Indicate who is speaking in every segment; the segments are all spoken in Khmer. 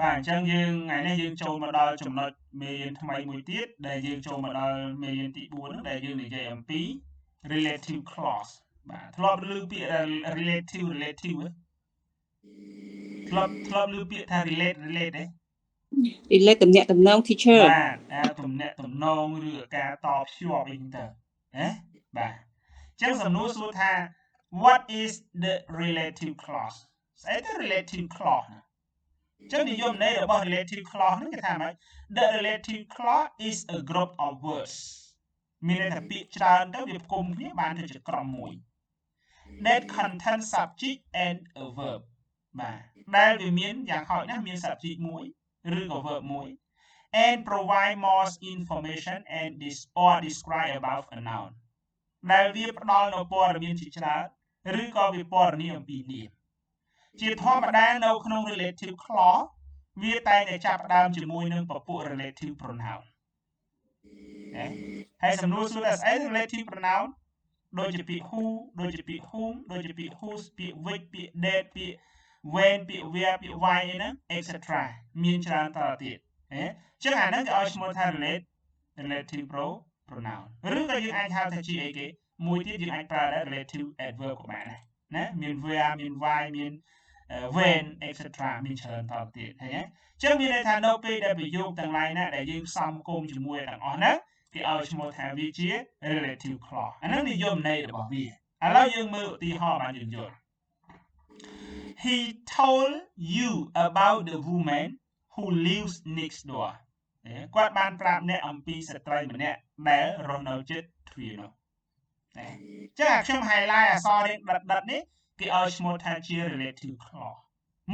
Speaker 1: បាទអញ្ចឹងយើងថ្ងៃនេះយើងចូលមកដល់ចំណុចមេរៀនថ្មីមួយទៀតដែលយើងចូលមកដល់មេរៀនទី4ហ្នឹងដែលយើងនិយាយអំពី relative clause បាទធ្លាប់ឮពាក្យ relative ធ្លាប់ឮពាក្យថា relate ទេ
Speaker 2: relate តំណាក់តំណង teacher
Speaker 1: បាទទំនាក់ទំនងឬការតភ្ជាប់អីហ្នឹងទៅណាបាទអញ្ចឹងសំណួរសួរថា what is the relative clause ស្អីទៅ relative clause ណាចឹងនិយមន័យរបស់ relative clause ហ្នឹងគេថាម៉េច the relative clause is a group of words មានន័យថាពាក្យច្រើនទៅវាផ្គុំគ្នាបានទៅជាក្រុមមួយ that contain subject and a verb បាទដែលវាមានយ៉ាងហោចណាស់មាន subject មួយឬក៏ verb មួយ and provide more information and describe about a noun ដែលវាផ្ដល់នូវព័ត៌មានជាច្រើនឬក៏វាពណ៌នាមអំពីនាមជាធម្មតានៅក្នុង relative clause វាតែងតែចាប់ផ្ដើមជាមួយនឹងពពួក relative pronoun ហើយសំណួរសួរថាស្អី relative pronoun ដូចជាពាក្យ who ដូចជាពាក្យ whom ដូចជាពាក្យ whose ពាក្យ which ពាក្យ that ពាក្យ when ពាក្យ where ពាក្យ why អីហ្នឹង etc មានច្រើនតទៅទៀតអញ្ចឹងអាហ្នឹងគេឲ្យឈ្មោះថា relative pronoun ឬក៏យើងអាចហៅថាជាអីគេមួយទៀតយើងអាចប្រើដែរ relative adverb ក៏បានដែរណាមាន where មាន why មាន when etc មានច្រើនតទៅទៀតឃើញទេអញ្ចឹងមានន័យថានៅពេលដែលប្រយោគទាំងឡាយណាដែលយើងផ្សំគុំជាមួយទាំងអស់ហ្នឹងគេឲ្យឈ្មោះថាវាជា relative clause អាហ្នឹងនិយមន័យរបស់វាឥឡូវយើងមើលឧទាហរណ៍បានយើងយល់ He told you about the woman who lives next door គាត់បានប្រាប់អ្នកអំពីស្ត្រីម្នាក់ដែលរស់នៅជិតទ្វារនោះចឹងខ្ញុំ highlight អក្សររៀងដិតនេះគេឲ្យឈ្មោះថាជា relative clause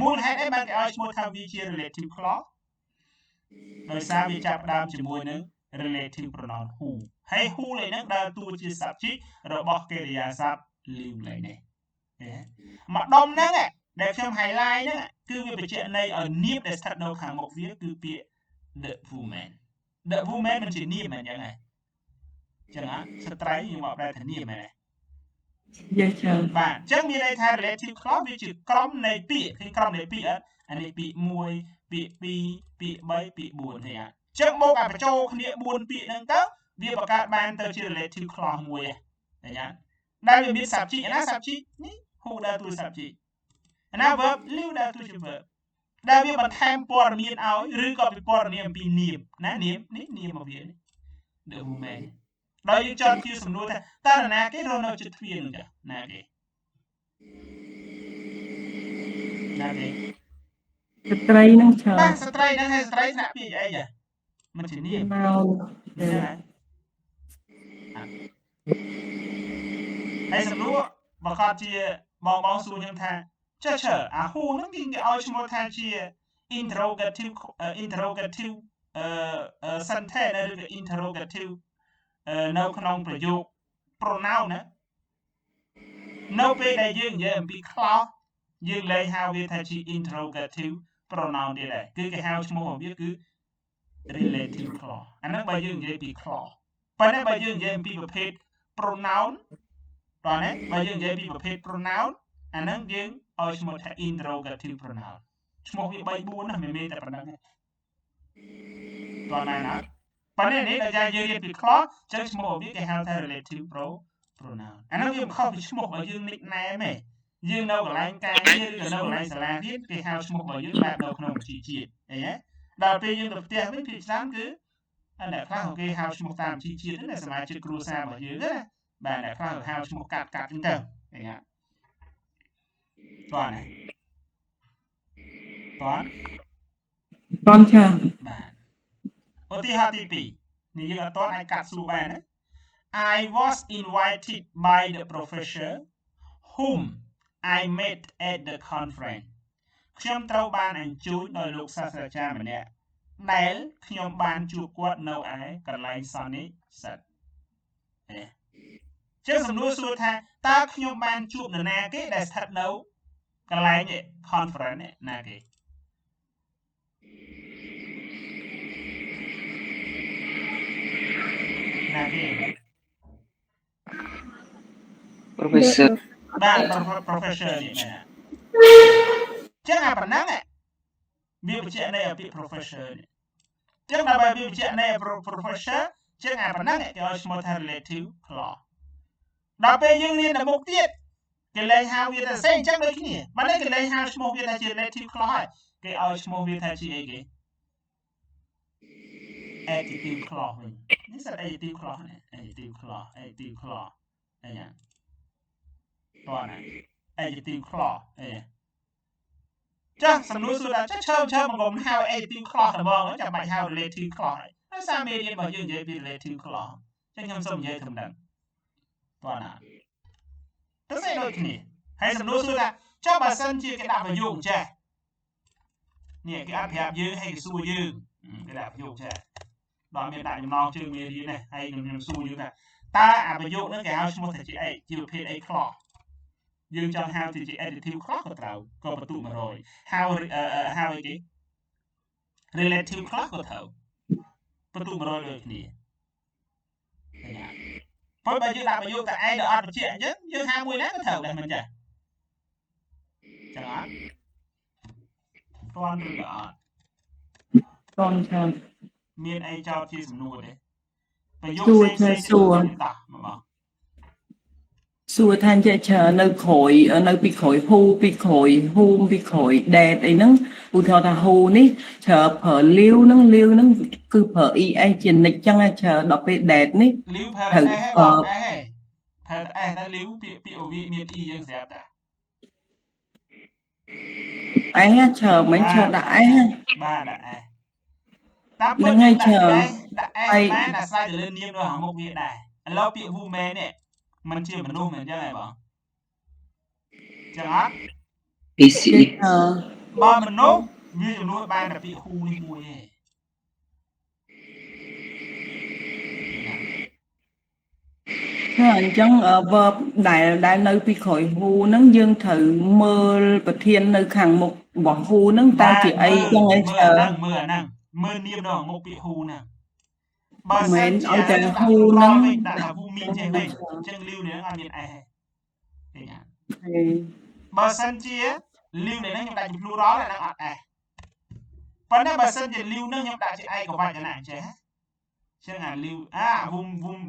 Speaker 1: មូលហេតុអីបានគេឲ្យឈ្មោះថាវាជា relative clause ដោយសារវាចាប់ផ្ដើមជាមួយនឹង relative pronoun who ហើយ who នេះនឹងដើរតួជា subject របស់កិរិយាសព្ទ live នេះមកដុំហ្នឹងដែលខ្ញុំ highlight ហ្នឹងគឺវាបញ្ជាក់ន័យឲ្យនាមដែលស្ថិតនៅខាងមុខវាគឺពាក្យ the woman មិនជានាមហ្នឹងចឹងហើយចឹងស្ត្រីយើងមកប្រែថានាមហ្នឹង
Speaker 2: yes sir
Speaker 1: បាទអញ្ចឹងមានន័យថា relative clause វាជាក្រុមនៃពាក្យគឺក្រុមនៃពាក្យអានេះពាក្យ1ពាក្យ2ពាក្យ3ពាក្យ4ទេអញ្ចឹងមកបញ្ចូលគ្នា4ពាក្យហ្នឹងទៅវាបង្កើតបានទៅជា relative clause មួយឃើញទេដែលវាមាន subject ណា subject នេះ who ដើរតួ subject ណា verb live ដើរតួជា verb ដែលវាបន្ថែមព័ត៌មានឲ្យឬក៏ពីព័ត៌មានអំពីនាមណានាមនេះនាមរបស់វា the woman ដោយយើងចោទជាសំណួរថាតើណាគេរស់នៅជិតទ្វារនោះចាណាគេ
Speaker 2: ស្ត្រីនឹងច្រើន
Speaker 1: បាទស្ត្រីហ្នឹងហើយស្ត្រីស្នាក់ពាក្យអីចាមិនជានាម
Speaker 2: មក
Speaker 1: ហើយសំណួរបើគាត់ជាបងសួរខ្ញុំថាចើអា who ហ្នឹងគេឲ្យឈ្មោះថាជា interrogative sentence ឬក៏ interrogative នៅក្នុងប្រយោគ pronoun ណានៅពេលដែលយើងនិយាយអំពី clause យើងលែងហៅវាថាជា interrogative pronoun ទៀតដែរគឺគេហៅឈ្មោះរបស់វាគឺ relative clause អាហ្នឹងបើយើងនិយាយពី clause ប៉ុន្តែបើយើងនិយាយអំពីប្រភេទ pronoun តោះណាបើយើងនិយាយពីប្រភេទ pronoun អាហ្នឹងយើងឲ្យឈ្មោះថា interrogative pronoun ឈ្មោះវា3 4ណាមិនមែនតែប៉ុណ្្នឹងទេតោះណាប៉ុន្តែនេះដែលយើងរៀនពី clause ចឹងឈ្មោះរបស់វាគេហៅថា relative pronoun អាហ្នឹងវាមិនខុសពីឈ្មោះរបស់យើង nickname ទេយើងនៅកន្លែងការងារឬក៏នៅកន្លែងសាលារៀនគេហៅឈ្មោះរបស់យើងបែបនៅក្នុងវិជ្ជាជាតិអីហ៎ដល់ពេលយើងទៅផ្ទះវិញភាគច្រើនគឺអ្នកខ្លះគេហៅឈ្មោះតាមវិជ្ជាជាតិហ្នឹងសមាជិកគ្រួសាររបស់យើងណាបាទអ្នកខ្លះហៅឈ្មោះកាត់អញ្ចឹងទៅអីហ៎បាទ
Speaker 2: ចា
Speaker 1: បាទឧទាហរណ៍ទី2នេះយើងអត់ទាន់អាចកាត់សួរបានណា I was invited by the professor whom I met at the conference ខ្ញុំត្រូវបានអញ្ជើញដោយលោកសាស្ត្រាចារ្យម្នាក់ដែលខ្ញុំបានជួបគាត់នៅឯកន្លែងសន្និសីទចឹងសំណួរសួរថាតើខ្ញុំបានជួបនរណាគេដែលស្ថិតនៅកន្លែង conference ណាគេណាគេ
Speaker 2: professor
Speaker 1: បាទ professor នេះមែនចឹងអាប៉ុណ្ណឹង វាបញ្ជាក់នៃពាក្យ professor នេះចឹងដើម្បីវាបញ្ជាក់នៃ professor ចឹងអាប៉ុណ្ណឹងគេឲ្យឈ្មោះថា relative clause ដល់ពេលយើងរៀនដល់មុខទៀតគេលែងហៅវាថាផ្សេងចឹងដូចគ្នាបើនេះគេលែងហៅឈ្មោះវាថាជា relative clause ហើយគេឲ្យឈ្មោះវាថាជាអីគេ adjective clause វិញនេះសិត adjective clause នេះ adjective clause អីយ៉ាងតោះណា adjective clause អីចាសំណួរសួរថាឈើមកកុំហៅ adjective clause ហ្មងចាំបាច់ហៅ relative clause ហើយដោយសារមេរៀនរបស់យើងនិយាយពី relative clause ចឹងខ្ញុំសូមនិយាយត្រឹមហ្នឹងតោះណាទៅស្អីដូចគ្នាហើយសំណួរសួរថាចុះបើសិនជាគេដាក់ប្រយោគចេះនេះគេអត់ប្រាប់យើងហើយគេសួរយើងគេដាក់ប្រយោគចេះដល់មានដាក់ចំណងជើងមេរៀននេះហើយខ្ញុំសួរយើងថាតើអាប្រយោគហ្នឹងគេហៅឈ្មោះថាជាអីជាប្រភេទអី clause យើងចង់ហៅទៅជា adjective clause ក៏ត្រូវក៏បន្ទុក100ហៅអីគេ relative clause ក៏ត្រូវបន្ទុក100ដូចគ្នាព្រោះបើយើងដាក់ប្រយោគតែឯងដល់អត់បញ្ជាក់អញ្ចឹងយើងហៅមួយណាក៏ត្រូវដែរមិនចាចឹងអត់ទាន់ឬក៏អត់
Speaker 2: ទាន់ច្រើន
Speaker 1: មានអីចោតជាសំណួរទេប្រយោគផ្សេងតោះមក
Speaker 2: សួរថាចេះច្រើននៅក្រោយនៅពីក្រោយហ៊ូពីក្រោយហ៊ូមពីក្រោយដេតអីហ្នឹងឧទាហរណ៍ថាហ៊ូនេះច្រើនប្រើលាវហ្នឹងគឺប្រើ es ជានិចចឹងច្រើនដល់ពេលដេតនេះ
Speaker 1: លាវប្រើតែបងប្រើតែលាវពាក្យវាមាន e យើងស្រាប់តា
Speaker 2: ឯងច្រើនមិនច្រើនដាក់ឯង
Speaker 1: បាទដាក់ឯងតាមពិតហ្នឹងច្រើនដាក់ឯងបានអាស្រ័យទៅលើនាមរបស់មុខវាដែរឥឡូវពាក្យ woman នេះมันជាមនុស្សមិនអញ្ចឹងហ៎បងចឹងអត់
Speaker 2: PC
Speaker 1: បើមនុស្សវាចំនួនបានតែពាក្យ who នេះមួយទេ
Speaker 2: អញ្ចឹង verb ដែលនៅពីក្រោយ who ហ្នឹងយើងត្រូវមើលប្រធាននៅខាងមុខរបស់ who ហ្នឹងតើជាអីចឹងឯង
Speaker 1: ច្រើនមើលអាហ្នឹងមើលនាមរបស់មុខពាក្យ who ហ្នឹងបើសិនជា
Speaker 2: តែ who ហ្នឹង
Speaker 1: ដាក់ថា who មានចេះវិញអញ្ចឹងលីវនេះអត់មានអេឃើញបើសិនជាលីវនេះខ្ញុំដាក់ជា plural អាហ្នឹងអត់អេប៉ុន្តែបើសិនជាលីវហ្នឹងខ្ញុំដាក់ជាឯកវចនៈចេះចឹងអាលីវ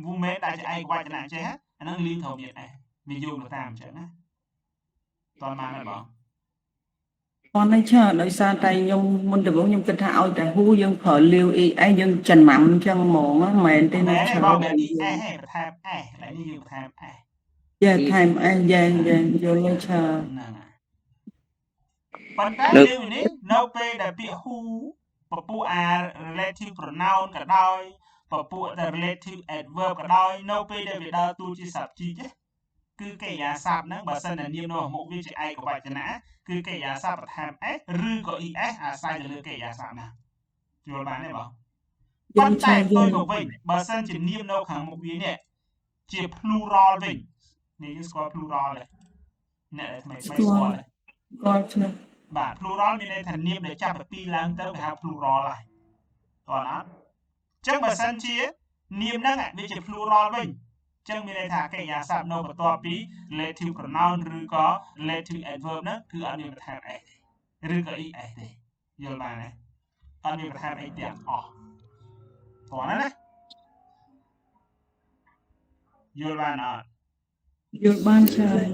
Speaker 1: woman ដាក់ជាឯកវចនៈចេះអាហ្នឹងលីវត្រូវមានអេវាយោងទៅតាមអញ្ចឹងណាតើបានទេបង
Speaker 2: ប៉ុន្តែច្រើនដោយសារតែខ្ញុំមុនដំបូងខ្ញុំគិតថាឲ្យតែហ៊ូយើងប្រើលាវអីឯងយើងចំណាំអញ្ចឹងហ្មងមិនមែនទេណា
Speaker 1: ច្រើនបងមានអេបន្ថែមអេកន្លែងនេះយើងបន្ថែមអេ
Speaker 2: យ៉ាថែមអេយ៉ាងយល់เลยច្រើន
Speaker 1: ហ្នឹងហើយប៉ុន្តែលាវនេះនៅពេលដែលពាក្យ who ពពួកអា relative pronoun ក៏ដោយពពួកដែល relative adverb ក៏ដោយនៅពេលដែលវាដើរតួជា subject គឺកិរិយាសព្ទហ្នឹងបើសិនតែនាមរបស់មុខវាជាឯកវចនៈគឺកិរិយាសព្ទបន្ថែម s ឬក៏ es អាស្រ័យទៅលើកិរិយាសព្ទណាយល់បានទេបងប៉ុន្តែផ្ទុយមកវិញបើសិនជានាមនៅខាងមុខវានេះជា plural វិញនេះយើងស្គាល់ plural ទេអ្នកដែលថ្មីស្គាល់
Speaker 2: ទេ
Speaker 1: បាទ plural មានន័យថានាមដែលចាប់ពី2ឡើងទៅគេហៅ plural ហើយតើអត់ចឹងបើសិនជានាមហ្នឹងវាជា plural វិញចឹងមានន័យថាកិរិយាសព្ទនៅបន្ទាប់ពី relative pronoun ឬក៏ relative adverb ហ្នឹងគឺអត់មានបន្ថែម s ទេឬក៏ es ទេយល់បានទេអត់មានបន្ថែមអីទាំងអស់ព្រោះណាយល់បានអត់
Speaker 2: យល់បានច្រើន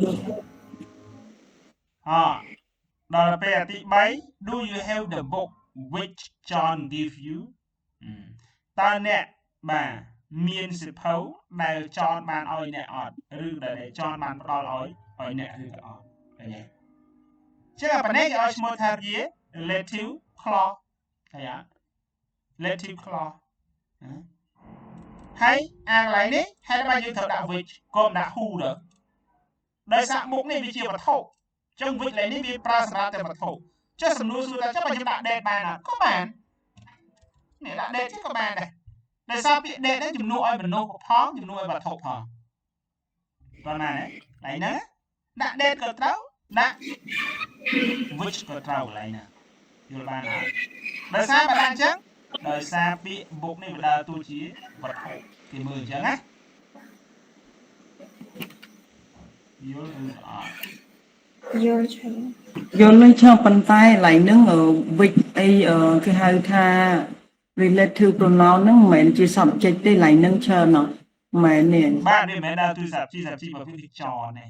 Speaker 1: ដល់ពេលទី3 do you have the book which John give you តើអ្នកបាទមានសិភៅដែលចនបានឲ្យអ្នកអត់ឬដែលចនបានផ្ដល់ឲ្យអ្នកឬក៏អត់ឃើញទេចឹងអាប៉ុណ្ណេះគេឲ្យឈ្មោះថាជា relative clause ឃើញអត់ relative clause ហើយអាកន្លែងនេះហេតុបានយើងត្រូវដាក់ which កុំដាក់ who ទៅដោយសារមុខនេះវាជាវត្ថុចឹង which នេះវាប្រើសម្រាប់តែវត្ថុចុះសំណួរសួរថាចុះបើខ្ញុំដាក់ date បានអត់ក៏បាននេះដាក់ date ក៏បានដែរដោយសារពាក្យ date ហ្នឹងជំនួសឲ្យមនុស្សផងជំនួសឲ្យវត្ថុផងប៉ុន្មានហ៎កន្លែងហ្នឹងដាក់ date ក៏ត្រូវដាក់ which ក៏ត្រូវកន្លែងហ្នឹងយល់បានអត់ដោយសារបើដាក់អញ្ចឹងដោយសារពាក្យ book នេះវាដើរតួជាវត្ថុគេមើលអញ្ចឹងណាយល់ឬអត់
Speaker 3: Vô cho
Speaker 2: vô lên cho bàn tay lại nâng ở vịt ấy cái hai tha relative pronoun nâng mẹ chỉ subject đây lại nâng chờ nó mẹ nè
Speaker 1: បាទវាមិនមែនដើរទូរស័ព្ទជីប្រភេទវាចរទេ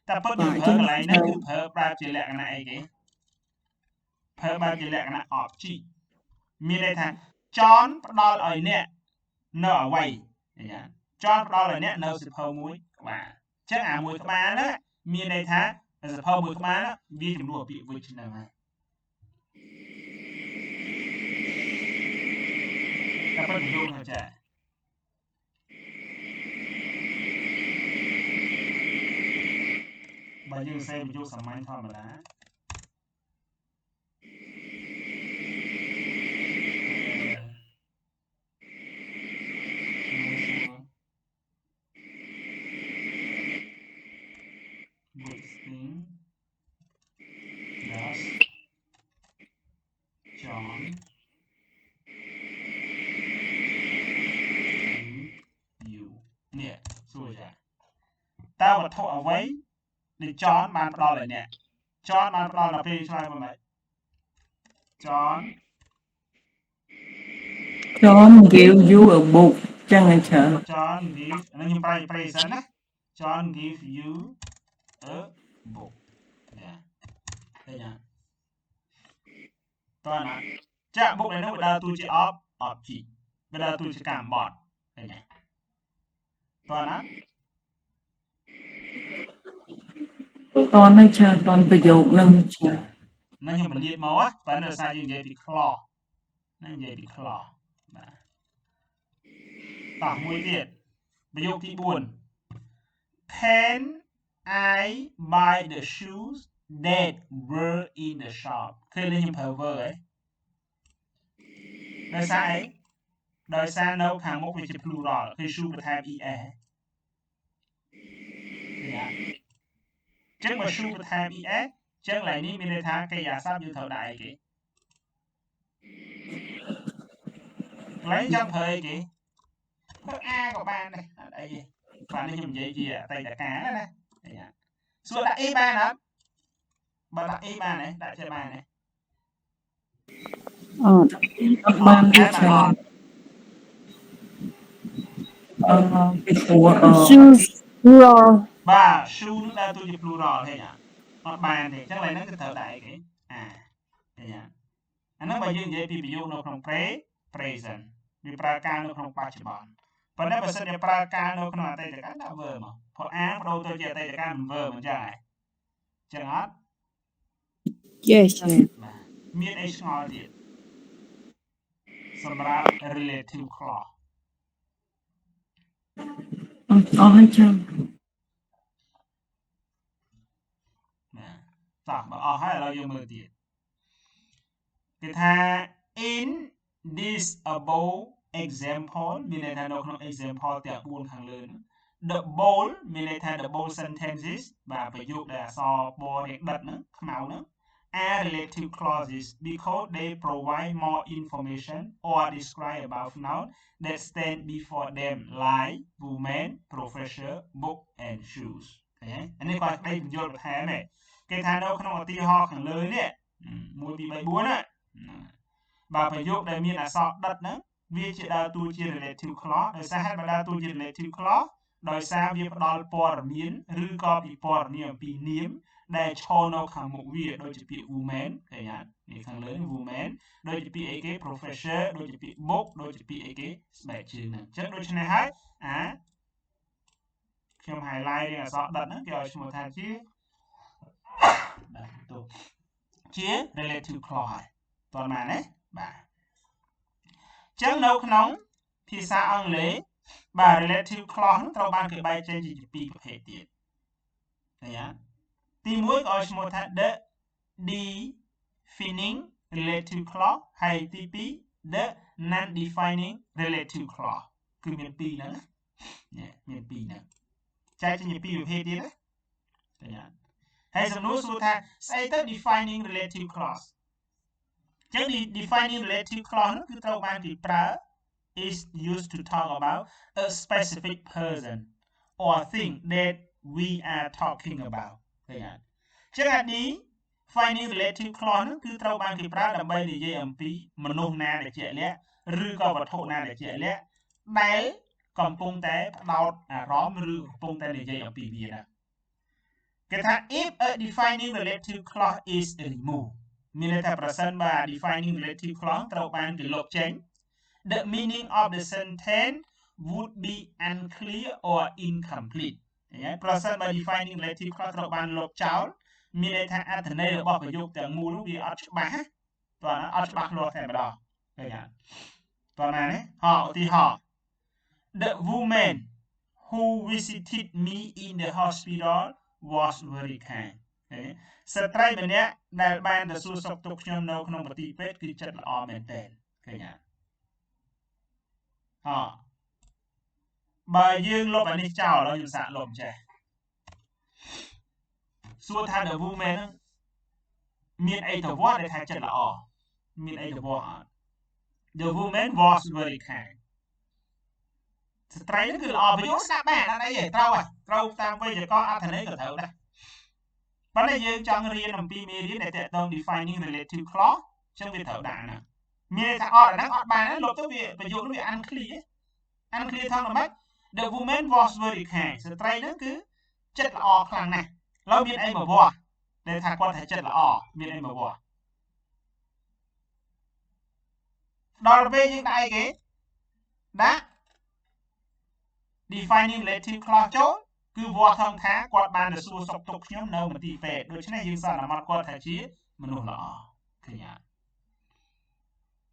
Speaker 1: តែពិតយើង
Speaker 2: bà
Speaker 1: ប្រើ
Speaker 2: chứ
Speaker 1: កន្លែងហ្នឹង
Speaker 2: chờ
Speaker 1: គឺប្រើប្រាប់ជាលក្ខណៈអីគេប្រើបែបជាលក្ខណៈ object មានន័យថាចនផ្ដល់ឲ្យអ្នកនៅអ្វីចនផ្ដល់ឲ្យអ្នកនៅសិភៅមួយក្បាលអញ្ចឹងអាមួយក្បាលហ្នឹងមានន័យថាសិភៅមួយក្បាលវាចំនួនពាក្យ which ហ្នឹងហើយតែពិតប្រយោគហ្នឹងចាបើយើងសេប្រយោគសាមញ្ញធម្មតា which thing does John do you នេះសួរចាតើវត្ថុអ្វីដែល John បានផ្ដល់ឲ្យអ្នក John បានផ្ដល់ដល់ពេលឆ្លើយមកម៉េច John
Speaker 2: John give you a book chẳng hạn chờ
Speaker 1: John give អានេះខ្ញុំប្រែសិនណា John give you a book យ៉ាឃើញអត់តើណាចាក់ book នេះនឹងដើរតួជា object វាដើរតួជាកម្មបត្តិឃើញទេតើណា
Speaker 2: con nó chờ conប្រយោគនឹងchờ
Speaker 1: ហ្នឹងខ្ញុំពលាតមកប៉ុន្តែដោយសារយើងនិយាយពី clause ហ្នឹងនិយាយពី clause បាទតោះមួយទៀតប្រយោគទី4 Can I buy the shoes that were in the shop ឃើញខ្ញុំប្រើ were ហ៎ដោយសារអីដោយសារនៅខាងមុខវាជា plural គឺ shoe បន្ថែម es ចឹងបើ shoe បន្ថែម es ចឹងឡើយនេះមានន័យថាកិរិយាសព្ទយើងត្រូវដាក់អីគេឡើយចង់ប្រើអីគេប្រើ a ក៏បានដែរអត់អីទេបាទនេះខ្ញុំនិយាយជាអតីតកាលណាសួរដាក់ a បានអត់បើដាក់ a បានទេដាក់ចេះបានទេ
Speaker 2: ban đi chờ cái của
Speaker 3: shoes plural
Speaker 1: បាទ shoe នឹងដើរតួជា plural ឃើញអត់បានទេអញ្ចឹងឡើយហ្នឹងគឺត្រូវដាក់អីគេឃើញអាហ្នឹងបើយើងនិយាយពីប្រយោគនៅក្នុង present វាប្រើការនៅក្នុងបច្ចុប្បន្នប៉ុន្តែបើសិនជាប្រើការនៅក្នុងអតីតកាលដាក់ verb មកព្រោះ a បដូរទៅជាអតីតកាលមិន verb អញ្ចឹងហើយអញ្ចឹងអត់
Speaker 3: yes
Speaker 1: បាទមានអីឆ្ងល់ទៀតសម្រាប់ relative clause
Speaker 2: ឲ្យchờ
Speaker 1: តោះបើអស់ហើយឥឡូវយើងមើលទៀតគេថា in this above example មានន័យថានៅក្នុង example ទាំង4ខាងលើហ្នឹង the bold មានន័យថា the bold sentences បាទប្រយោគដែលអក្សរបរៀងដិតហ្នឹងខ្មៅហ្នឹង are relative clauses because they provide more information or describe about noun that stand before them like woman professor book and shoes ឃើញអានេះគាត់ឲ្យបញ្យល់បន្ថែមទេគេថានៅក្នុងឧទាហរណ៍ខាងលើនេះ1 2 3 4ណាបើប្រយោគដែលមានអក្សរដិតហ្នឹងវាជាដើរតួជា relative clause ដោយសារហេតុបើដើរតួជា relative clause ដោយសារវាផ្ដល់ព័ត៌មានឬក៏ពិពណ៌នាមអំពីនាមដែលឈរនៅខាងមុខវាដូចជាពាក្យ woman ឃើញអត់នេះខាងលើ woman ដូចជាពាក្យអីគេ professor ដូចជាពាក្យ book ដូចជាពាក្យអីគេស្បែកជើងហ្នឹងអញ្ចឹងដូច្នេះហើយខ្ញុំ highlight រៀងអក្សរដិតហ្នឹងគេឲ្យឈ្មោះថាជាជា relative clause ហើយតើបានទេបាទអញ្ចឹងនៅក្នុងភាសាអង់គ្លេសបាទ relative clause ហ្នឹងត្រូវបានគេបែងចែកជាពីរប្រភេទទៀតឃើញអត់ទី1ក៏ឲ្យឈ្មោះថា the defining relative clause ហើយទី2 the non defining relative clause គឺមានពីរហ្នឹងមានពីរហ្នឹងចែកជាពីរប្រភេទទៀតណាឃើញអត់ហើយសំណួរសួរថាស្អីទៅ defining relative clause អញ្ចឹង defining relative clause ហ្នឹងគឺត្រូវបានគេប្រើ is used to talk about a specific person or thing that we are talking about ឃើញអត់ ចឹងអានេះ finding relative clause ហ្នឹងគឺត្រូវបានគេប្រើដើម្បីនិយាយអំពីមនុស្សណាដែលជាក់លាក់ឬក៏វត្ថុណាដែលជាក់លាក់ដែលកំពុងតែផ្ដោតអារម្មណ៍ឬកំពុងតែនិយាយអំពីវាដែរគេថា if a defining relative clause is removed មានន័យថាប្រសិនបើ defining relative clause ត្រូវបានគេលុបចេញ the meaning of the sentence would be unclear or incomplete ប្រសិនបើ defining relative clause ត្រូវបានលុបចោលមានន័យថាអត្ថន័យរបស់ប្រយោគទាំងមូលនោះវាអត់ច្បាស់តើអត់ច្បាស់លាស់តែម្ដងឃើញតើណានេះឧទាហរណ៍ The woman who visited me in the hospital was very kind ស្ត្រីម្នាក់ដែលបានទៅសួរសុខទុក្ខខ្ញុំនៅក្នុងមន្ទីរពេទ្យគឺចិត្តល្អមែនទែនឃើញបើយើងលុបអានេះចោលហើយយើងសាកលុបចេះសួរថា the woman ហ្នឹងមានអីទៅវត្តដែលថាចិត្តល្អមានអីទៅវត្តអត់ The woman was very kind ស្ត្រីហ្នឹងគឺល្អប្រយោគស្ដាប់បានអត់អីទេត្រូវតាមវេយ្យាករណ៍អត្ថន័យក៏ត្រូវដែរប៉ុន្តែយើងចង់រៀនអំពីមេរៀនដែលទាក់ទង defining relative clause អញ្ចឹងវាត្រូវដាក់ហ្នឹងមានថាអត់ហ្នឹងអត់បានលុបទៅវាប្រយោគនោះវា unclear ថងម៉េច The woman was very kind ស្ត្រីហ្នឹងគឺចិត្តល្អខ្លាំងណាស់ឡើយមានអីមកវាស់ដែលថាគាត់ថាចិត្តល្អមានអីមកវាស់ដល់ពេលយើងដាក់អីគេដាក់ defining relative clause ចូលគឺវាស់ថងថាគាត់បានទៅសួរសុខទុក្ខខ្ញុំនៅមន្ទីរពេទ្យដូច្នេះយើងសន្មតគាត់ថាជាមនុស្សល្អឃើញអត់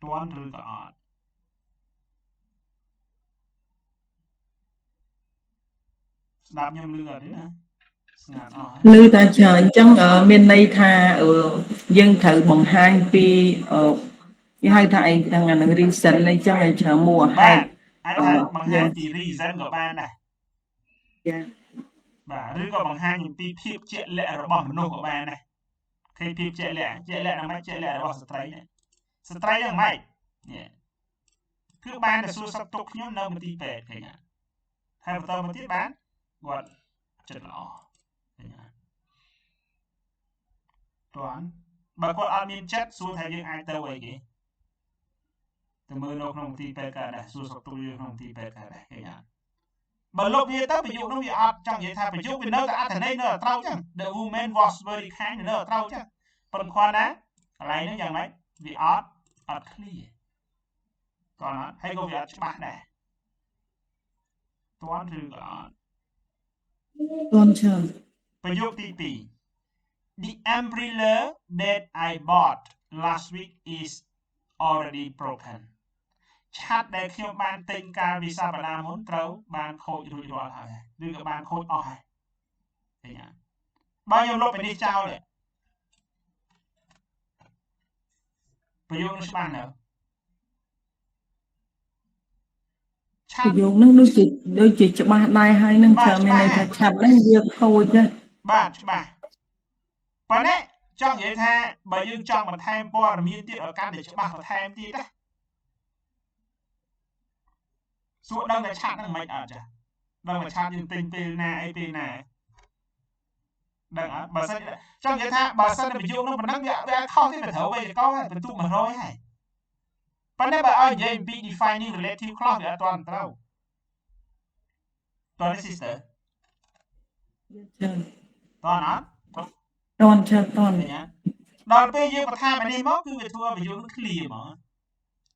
Speaker 1: ទាន់ឬក៏អត់ស្ដាប់ខ្ញុំលឺអត់ទេណាស្ងាត់អស់
Speaker 2: ឮតែច្រើនអញ្ចឹងមានន័យថាយើងត្រូវបង្ហាញពីគេហៅថាអីទាំងអានឹង reason អីចឹងឲ្យច្រើនមួហេតុ
Speaker 1: អាចថាបង្ហាញពី reason ក៏បានដែរ
Speaker 2: ចា
Speaker 1: បាទឬក៏បង្ហាញអំពីភាពជាក់លាក់របស់មនុស្សក៏បានដែរឃើញភាពជាក់លាក់ហ្នឹងមិនជាក់លាក់របស់ស្ត្រីហ្នឹងម៉េចគឺបានទៅសួរសុខទុក្ខខ្ញុំនៅមន្ទីរពេទ្យឃើញអត់ហើយបន្តមកទៀតបានគាត់ចិត្តល្អឃើញអត់ទាន់បើគាត់អត់មានចិត្តសួរថាយើងអាចទៅអីគេទៅមើលនៅក្នុងមន្ទីរពេទ្យកើតដែរសួរសុខទុក្ខយើងក្នុងមន្ទីរពេទ្យកើតដែរឃើញអត់បើលុបវាទៅប្រយោគនោះវាអត់ចង់និយាយថាប្រយោគវានៅតែអត្ថន័យនៅតែត្រូវចឹង The woman was very kind នៅតែត្រូវចឹងប៉ុន្តែគាត់ណាកន្លែងនេះយ៉ាងម៉េចវាអត់ clear តោះណាហើយក៏វាអត់ច្បាស់ដែរទាន់ឬក៏អត់
Speaker 2: ទាន់ច្រើន
Speaker 1: ប្រយោគទី2 The umbrella that I bought last week is already broken ឆ័ត្រដែលខ្ញុំបានទិញកាលពីសប្តាហ៍មុនត្រូវបានខូចរួចរាល់ហើយឬក៏បានខូចអស់ហើយឃើញអត់បើខ្ញុំលុបពីនេះចោលទេប្រយោគនេះច្បាស់នៅ
Speaker 2: ប្រយោគហ្នឹងដូចជាច្បាស់ដែរហើយនឹងច្រើនមានន័យថាឆាប់ហ្នឹងវាខូចណា
Speaker 1: បាទច្បាស់ប៉ុន្តែចង់និយាយថាបើយើងចង់បន្ថែមព័ត៌មានទៀតឲ្យកាន់តែច្បាស់បន្ថែមទៀតណាសួរដឹងតែឆាប់ហ្នឹងមិនអត់ចាដឹងតែឆាប់យើងទិញពេលណាអីពេលណាដឹងអត់បើសិនចង់និយាយថាបើសិនតែប្រយោគនោះប៉ុណ្ណឹងវាខុសទេវាត្រូវវេយ្យាករណ៍បន្ទុក100ហើយប៉ុន្តែបើឲ្យនិយាយអំពី defining relative clause វាអត់ទាន់ត្រូវតើ sister
Speaker 2: ច្រើន
Speaker 1: តើអត់
Speaker 2: ទាន់ច្រើនទាន់
Speaker 1: ដល់ពេលយើងបន្ថែមអានេះមកគឺវាធ្វើឲ្យប្រយោគនោះ clear ហ្មង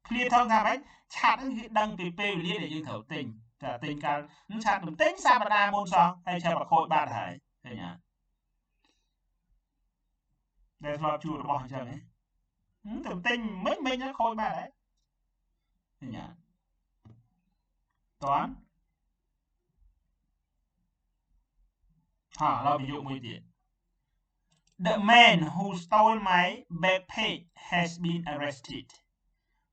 Speaker 1: clear ថងថាម៉េចឆាតហ្នឹងគឺដឹងពីពេលវេលាដែលយើងត្រូវទិញតែទិញកាលនឹងឆាតមិនទិញសប្តាហ៍មុនសោះហើយឆាប់បខូចបាត់ហើយឃើញអត់ដែលធ្លាប់ជួបរបស់អញ្ចឹងហ៎ទៅទិញមិញខូចបាត់ហើយឃើញអត់តន់ឡើយប្រយោគមួយទៀត The man who stole my backpack has been arrested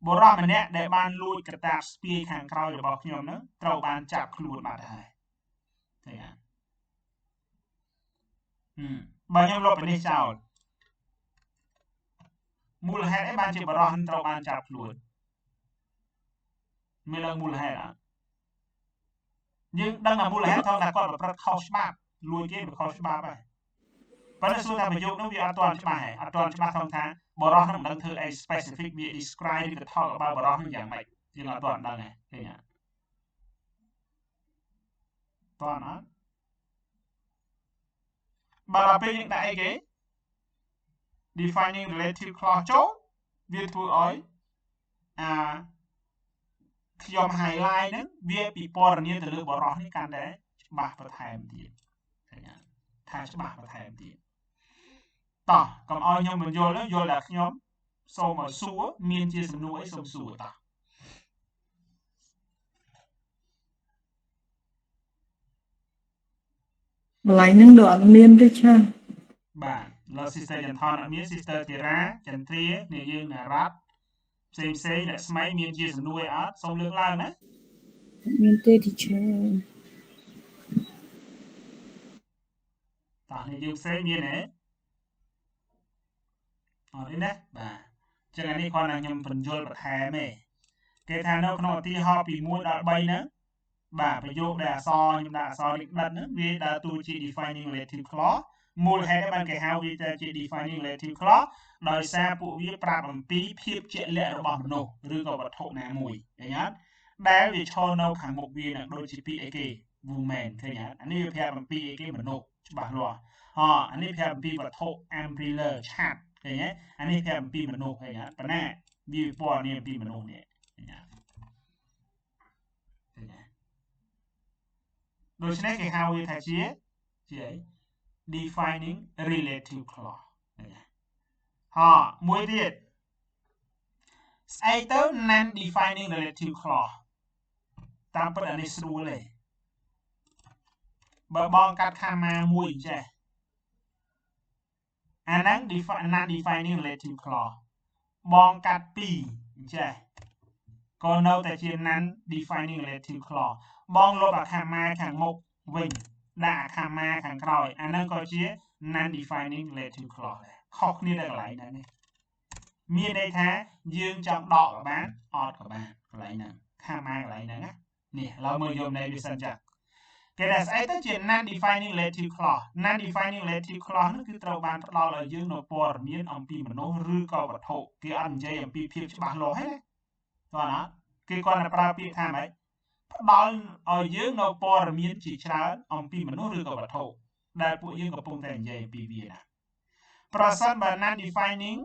Speaker 1: បុរសម្នាក់ដែលបានលួចកាតាបស្ពាយខាងក្រោយរបស់ខ្ញុំហ្នឹងត្រូវបានចាប់ខ្លួនបាត់ហើយឃើញអត់បើខ្ញុំលុបពីនេះចោលមូលហេតុអីបានជាបុរសហ្នឹងត្រូវបានចាប់ខ្លួនមានដឹងមូលហេតុអត់យើងដឹងថាមូលហេតុថងថាគាត់ប្រព្រឹត្តខុសច្បាប់លួចគេវាខុសច្បាប់ហើយ ប៉ុន្តែសួរថាប្រយោគនោះវាអត់ទាន់ច្បាស់ហើយអត់ទាន់ច្បាស់ថងថាបរោះនឹងមិនដឹងធ្វើអី specific វា describe ឬក៏ talk about បរោះនឹងយ៉ាងម៉េចយើងអត់ទាន់ដឹងទេឃើញអត់ទាន់អត់បើដល់ពេលយើងដាក់អីគេ defining relative clause ចូលវាធ្វើឲ្យខ្ញុំ highlight ហ្នឹងវាពិពណ៌នាទៅលើបរោះនេះកាន់តែច្បាស់បន្ថែមទៀតឃើញអត់ថាច្បាស់បន្ថែមទៀតតោះកុំឲ្យខ្ញុំមិនយល់ទេយល់តែខ្ញុំសូមឲ្យសួរមានជាសំណួរអីសូមសួរតោះ
Speaker 2: ម្ល៉េះនឹងដូចអត់មានទេចា
Speaker 1: បាទលោក sister ចន្ទថនអត់មាន sister ធីរ៉ាចន្ទ្រាអ្នកយើងណារ៉ាត់ផ្សេងអ្នកស្មៃមានជាសំណួរអីអត់សូមលើកឡើងណា
Speaker 3: មានទេ teacher
Speaker 1: តោះអ្នកយើងផ្សេងមានទេអត់ទេណាបាទចឹងអានេះគ្រាន់តែខ្ញុំបញ្យល់បន្ថែមទេគេថានៅក្នុងឧទាហរណ៍ពី1ដល់3ហ្នឹងបាទប្រយោគដែលអក្សរខ្ញុំដាក់អក្សរនេះដិតហ្នឹងវាដើរតួជា defining relative clause មូលហេតុបានគេហៅវាថាជា defining relative clause ដោយសារពួកវាប្រាប់អំពីភាពជាក់លាក់របស់មនុស្សឬក៏វត្ថុណាមួយឃើញអត់ដែលវាឈរនៅខាងមុខវានឹងដូចជាពាក្យអីគេ woman ឃើញអត់អានេះវាប្រាប់អំពីអីគេមនុស្សច្បាស់លាស់អានេះប្រាប់អំពីវត្ថុ umbrella ឆាត់ឃើញទេអានេះប្រាប់អំពីមនុស្សឃើញអត់ប៉ុន្តែវាពណ៌នាមពីមនុស្សនេះឃើញអត់ដូច្នេះគេហៅវាថាជាអី defining relative clause មួយទៀតស្អីទៅ non defining relative clause តាមពិតអានេះស្រួលទេបើបងកាត់ខាម៉ាមួយចេះអាហ្នឹង non defining relative clause បងកាត់2ចេះក៏នៅតែជា non defining relative clause បងលុបអាខាម៉ាខាងមុខវិញដាក់អាខាម៉ាខាងក្រោយអាហ្នឹងក៏ជា non defining relative clause ដែរខុសគ្នាតែកន្លែងហ្នឹងមានន័យថាយើងចង់ដកក៏បានអត់ក៏បានកន្លែងហ្នឹងខាម៉ាកន្លែងហ្នឹងណានេះឥឡូវមើលយកន័យវាសិនចាគេថាស្អីទៅជា non defining relative clause non defining relative clause ហ្នឹងគឺត្រូវបានផ្ដល់ឲ្យយើងនៅព័ត៌មានអំពីមនុស្សឬក៏វត្ថុគេអត់និយាយអំពីភាពច្បាស់លាស់ទេណាតើណាគេគាត់តែប្រើពាក្យថាម៉េចផ្ដល់ឲ្យយើងនៅព័ត៌មានជាច្រើនអំពីមនុស្សឬក៏វត្ថុដែលពួកយើងកំពុងតែនិយាយអំពីវាណាប្រសិនបើ non defining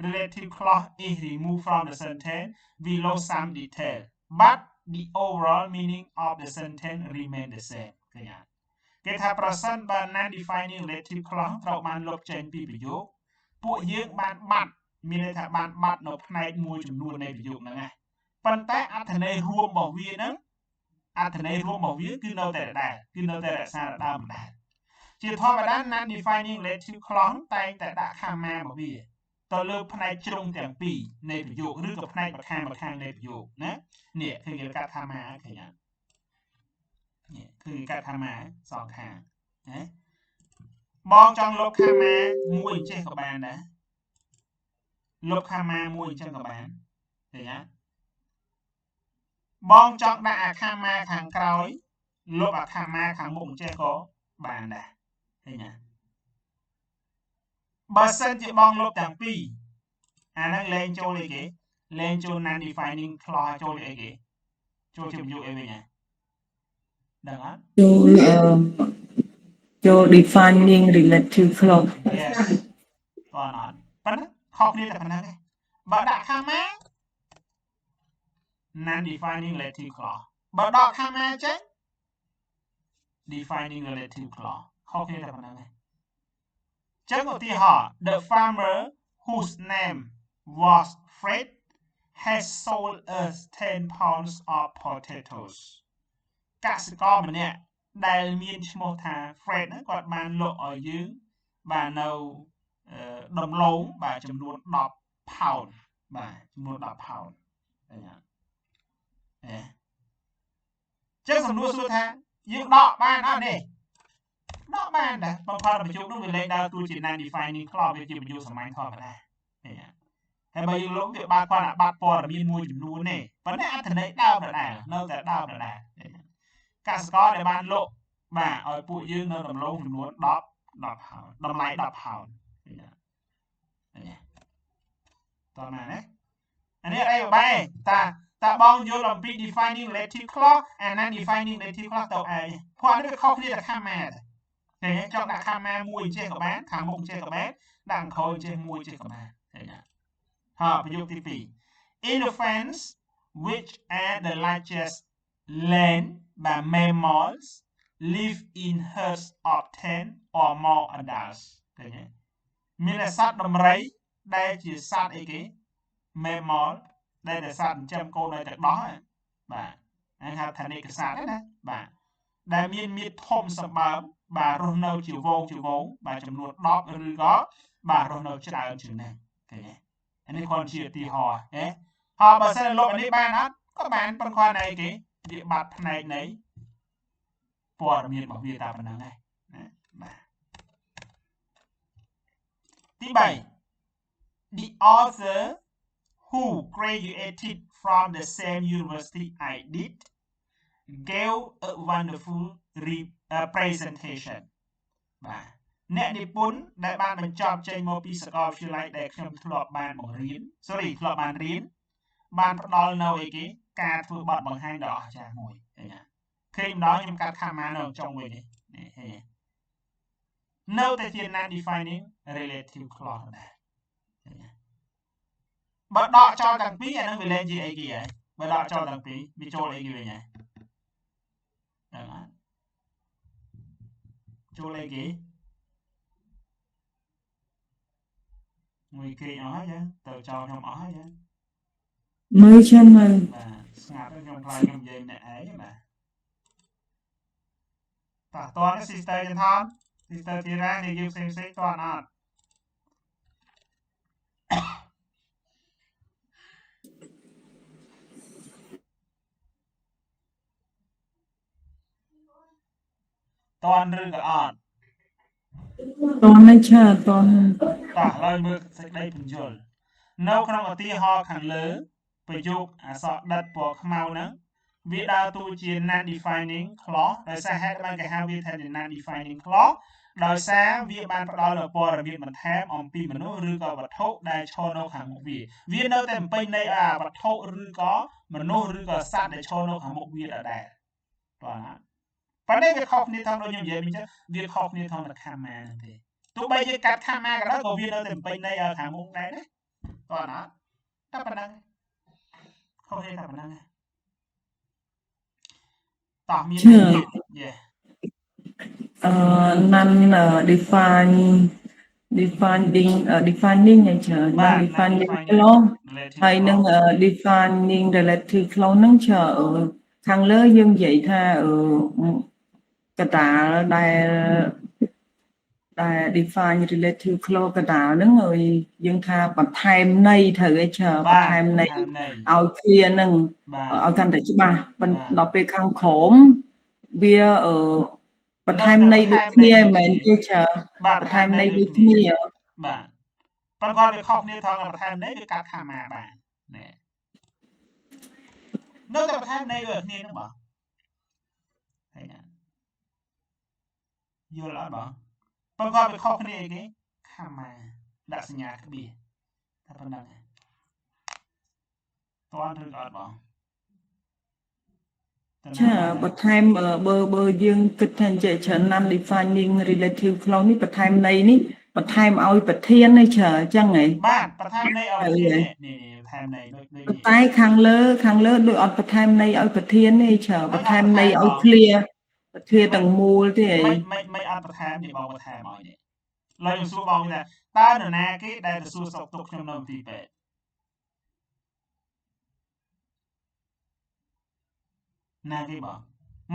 Speaker 1: relative clause is removed from the sentence we lose some detail but the overall meaning of the sentence remain the same ឃើញអត់គេថាប្រសិនបើ non defining relative clause ត្រូវបានលុបចេញពីប្រយោគពួកយើងបានបាត់មានន័យថាបានបាត់នៅផ្នែកមួយចំនួននៃប្រយោគហ្នឹងណាប៉ុន្តែអត្ថន័យរួមរបស់វាហ្នឹងអត្ថន័យរួមរបស់វាគឺនៅតែដដែលគឺនៅតែរក្សាដដើមដែរជាធម្មតា non defining relative clause តែងតែដាក់ខាម៉ារបស់វាទៅលើផ្នែកជ្រុងទាំងពីរនៃប្រយោគឬក៏ផ្នែកម្ខាងនៃប្រយោគណានេះគឺគេកាត់ខាម៉ាឃើញអត់នេះគឺគេកាត់ខាម៉ាសងខាងណាបងចង់លុបខាម៉ាមួយចេះក៏បានដែរលុបខាម៉ាមួយអញ្ចឹងក៏បានឃើញអត់បងចង់ដាក់អាខាម៉ាខាងក្រោយលុបអាខាម៉ាខាងមុខអញ្ចឹងក៏បានដែរឃើញអត់បើសិនជាបងលុបទាំងពីរអាហ្នឹងលែងចូលអីគេលែងចូល non defining clause ចូលអីគេចូលជាប្រយោគអីវិញហ៎ដឹងអត់
Speaker 2: ចូល defining relative clause
Speaker 1: yes អត់ប៉ុន្តែខុសគ្នាតែប៉ុណ្ណឹងឯងបើដាក់ខាម៉ា non defining relative clause បើដកខាម៉ាចេញ defining relative clause ខុសគ្នាតែប៉ុណ្ណឹងឯងចឹងឧទាហរណ៍ the farmer whose name was Fred has sold us 10 pounds of potatoes កសិករម្នាក់ដែលមានឈ្មោះថា Fred ហ្នឹងគាត់បានលក់ឲ្យយើងបាទនៅដំឡូងបាទចំនួន10 pound បាទចំនួន10 pound ឃើញអត់ចឹងសំណួរសួរថាយើងដកបានអត់នេះដកបានដែរបំផុតប្រយោគនោះវាលែងដើរតួជា non defining clause វាជាប្រយោគសាមញ្ញធម្មតាឃើញអត់ហើយបើយើងលុបវាបាត់គាត់អាបាត់ព័ត៌មានមួយចំនួនទេប៉ុន្តែអត្ថន័យដើមដដែលនៅតែដើមដដែលកសិករដែលបានលក់បាទឲ្យពួកយើងនៅដំឡូងចំនួន 10 pound តម្លៃ10 pound ឃើញទេនេះតោះណាណាអានេះអីបែតាបងយល់អំពី defining relative clause and non defining relative clause ទៅឯងព្រោះនេះវាខុសគ្នាតែខាងម៉ាទេឃើញទេចង់ដាក់ខាងម៉ាមួយចេះក៏បានខាងមុខចេះក៏បានដាក់ក្រោយចេះមួយចេះក៏បានឃើញទេហើយប្រយោគទី2 elephants which are the largest land by mammals live in herds of 10 or more adults ឃើញទេមានតែសត្វដំរីដែលជាសត្វអីគេ mammal ដែលតែសត្វចិញ្ចឹមកូននៅតែដោះបាទហ្នឹងហៅថានេកសត្វណាបាទដែលមានមាឌធំសម្បើមបាទរស់នៅជាវងបាទចំនួន10ឬក៏បាទរស់នៅច្រើនជាងនេះឃើញទេអានេះគ្រាន់ជាឧទាហរណ៍ហ៎ហើយបើសិនលោកអានេះបានអត់ក៏បានប៉ុន្តែគ្រាន់តែអីគេវាបាត់ផ្នែកនៃព័ត៌មានរបស់វាតែប៉ុណ្្នឹងឯងណាបាទទី3 the author who graduated from the same university I did gave a wonderful presentation បាទអ្នកនិពន្ធដែលបានបញ្ចប់ចេញមកពីសាកលវិទ្យាល័យដែលខ្ញុំធ្លាប់បានបង្រៀនធ្លាប់បានរៀនបានផ្ដល់នៅអីគេការធ្វើបទបង្ហាញដ៏អស្ចារ្យមួយឃើញទេឃើញម្ដងខ្ញុំកាត់ខាម៉ានៅចុងវិញនេះឃើញទេនៅតែជា non defining relative clause ដែរឃើញទេបើដកចោលទាំងពីរអានឹងវាលែងជាអីគេហើយបើដកចោលទាំងពីរវាចូលអីគេវិញហើយដឹងអត់ចូលអីគេមួយគេអស់ហើយទៅចោលខ្ញុំអស់ហើយ
Speaker 2: មើលចាំមើល
Speaker 1: បាទស្ងាត់ខ្ញុំខ្លាចខ្ញុំនិយាយម្នាក់ឯងបាទតោះតើ sister ចន្ទថន sister ធីរ៉ានិយាយផ្សេងៗតើអត់តន់ឬក៏អត់
Speaker 2: តន់មិនឆាតន់
Speaker 1: តោះឡើយមើលសេចក្តីបញ្យលនៅក្នុងឧទាហរណ៍ខាងលើប្រយោគអក្សរដិតពណ៌ខ្មៅហ្នឹងវាដើរតួជា non defining clause ដោយសារហេតុបានគេហៅវាថា non defining clause ដោយសារវាបានផ្ដល់នូវព័ត៌មានបន្ថែមអំពីមនុស្សឬក៏វត្ថុដែលឈរនៅខាងមុខវានៅតែបំពេញន័យអាវត្ថុឬក៏មនុស្សឬក៏សត្វដែលឈរនៅខាងមុខវាដដែលតោះណាប៉ុន្តែវាខុសគ្នាថងដូចខ្ញុំនិយាយមិញចឹងវាខុសគ្នាថងតែខាម៉ាហ្នឹងទេទោះបីយើងកាត់ខាម៉ាក៏ដោយក៏វានៅតែបំពេញន័យខាងមុខដែរណាតោះណាតែប៉ុណ្ណឹងខុសគ្នាតែប៉ុណ្ណឹងតោះមានយេ
Speaker 2: non defining ឯច្រើន non defining clause ហើយនឹង defining relative clause ហ្នឹងច្រើនខាងលើយើងនិយាយថាកតាលដែល define relative clause កតាលហ្នឹងហើយយើងថាបន្ថែមន័យត្រូវឲ្យច្រើនបន្ថែមន័យឲ្យ clear ហ្នឹងឲ្យកាន់តែច្បាស់ដល់ពេលខាងក្រោមវាបន្ថែមន័យដូចគ្នាមិនមែនទេច្រើនបន្ថែមន័យដូចគ្នា
Speaker 1: បាទប៉ុន្តែវាខុសគ្នាថងបន្ថែមន័យវាកាត់ខាម៉ាបានណែនៅតែបន្ថែមន័យដូចគ្នាហ្នឹងបងហើយណាយល់អត់បងប៉ុន្តែវាខុសគ្នាអីគេខាម៉ាដាក់សញ្ញាក្បៀសតែប៉ុណ្្នឹងតើឬអត់បង
Speaker 2: ចាបន្ថែមបើយើងគិតថាចេះច្រើន non defining relative clause នេះបន្ថែមន័យនេះបន្ថែមឲ្យប្រធាននេះច្រើនអញ្ចឹងហ៎
Speaker 1: បាទបន្ថែមន័យឲ្យនេះបន្ថែមន័យដូច
Speaker 2: តែខាងលើដូចអត់បន្ថែមន័យឲ្យប្រធាននេះច្រើនបន្ថែមន័យឲ្យ clear ប្រធានទាំងមូលទេហ៎
Speaker 1: មិនអត់បន្ថែមនេះបងបន្ថែមឲ្យនេះឡើយខ្ញុំសួរបងថាតើនរណាគេដែលទៅសួរសុខទុក្ខខ្ញុំនៅមន្ទីរពេទ្យណាគេបង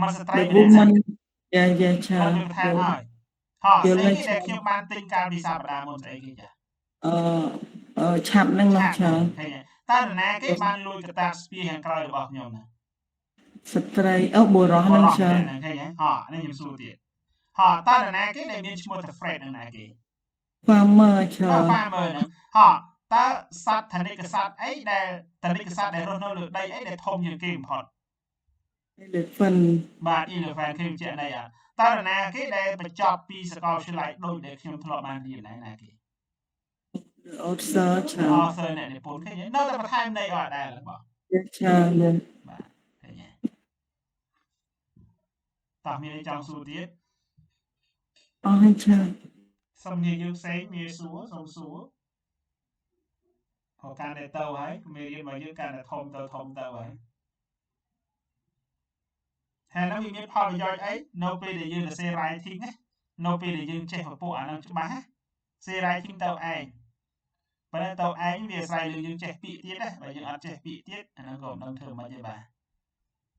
Speaker 1: មកស្ត្រី
Speaker 2: មិនយ៉ា
Speaker 1: ច្រើនថែមហើយហើយស្អីគេដែលខ្ញុំបានទិញកាលពីសប្តាហ៍មុនស្អីគេចា
Speaker 2: ឆាប់នឹងមកច្រើន
Speaker 1: តើនរណាគេបានលួចកតាស្ពាយខាងក្រោយរបស់ខ្ញុំណា
Speaker 2: ស្ត្រីបុរសនឹងច្រើន
Speaker 1: ឃើញហ៎នេះខ្ញុំសួរទៀតហើយតើនរណាគេដែលមានឈ្មោះថា Fred នឹងណាគេ
Speaker 2: farmer ច្រើន
Speaker 1: farmer ហ្នឹងហើយតើសត្វធនិកសត្វអីដែលធនិកសត្វដែលរស់នៅលើដីអីដែលធំជាងគេបំផុត
Speaker 2: elephant
Speaker 1: បាទ elephant ខ្ញុំជាក់នេះ តើណាគេដែលបញ្ចប់ពីសាកលវិទ្យាល័យដូចដែលខ្ញុំធ្លាប់បានរៀនណាគេ
Speaker 2: author ច្រើន
Speaker 1: author អ្នកនិពន្ធឃើញនៅតែបន្ថែមន័យអត់ដែរបង
Speaker 2: ច្រើនមែន
Speaker 1: បាទឃើញទេតោះមានអីចង់សួរទៀត
Speaker 2: អស់ហើយច្រើន
Speaker 1: សុំនិយាយយើងផ្សេងមានសួរសុំសួរហើយកាន់តែទៅហើយមេរៀនរបស់យើងកាន់តែធំទៅហើយហើយនោះវាមានផលប្រយោជន៍អីនៅពេលដែលយើងសរសេរ writing ណានៅពេលដែលយើងចេះពពុះអានឹងច្បាស់ណាសរសេរ writing ទៅឯងប៉ុន្តែទៅឯងវាអាស្រ័យលើយើងចេះពាក្យទៀតណាបើយើងអត់ចេះពាក្យទៀតអានោះក៏មិនដឹងធ្វើមិនទេបាទ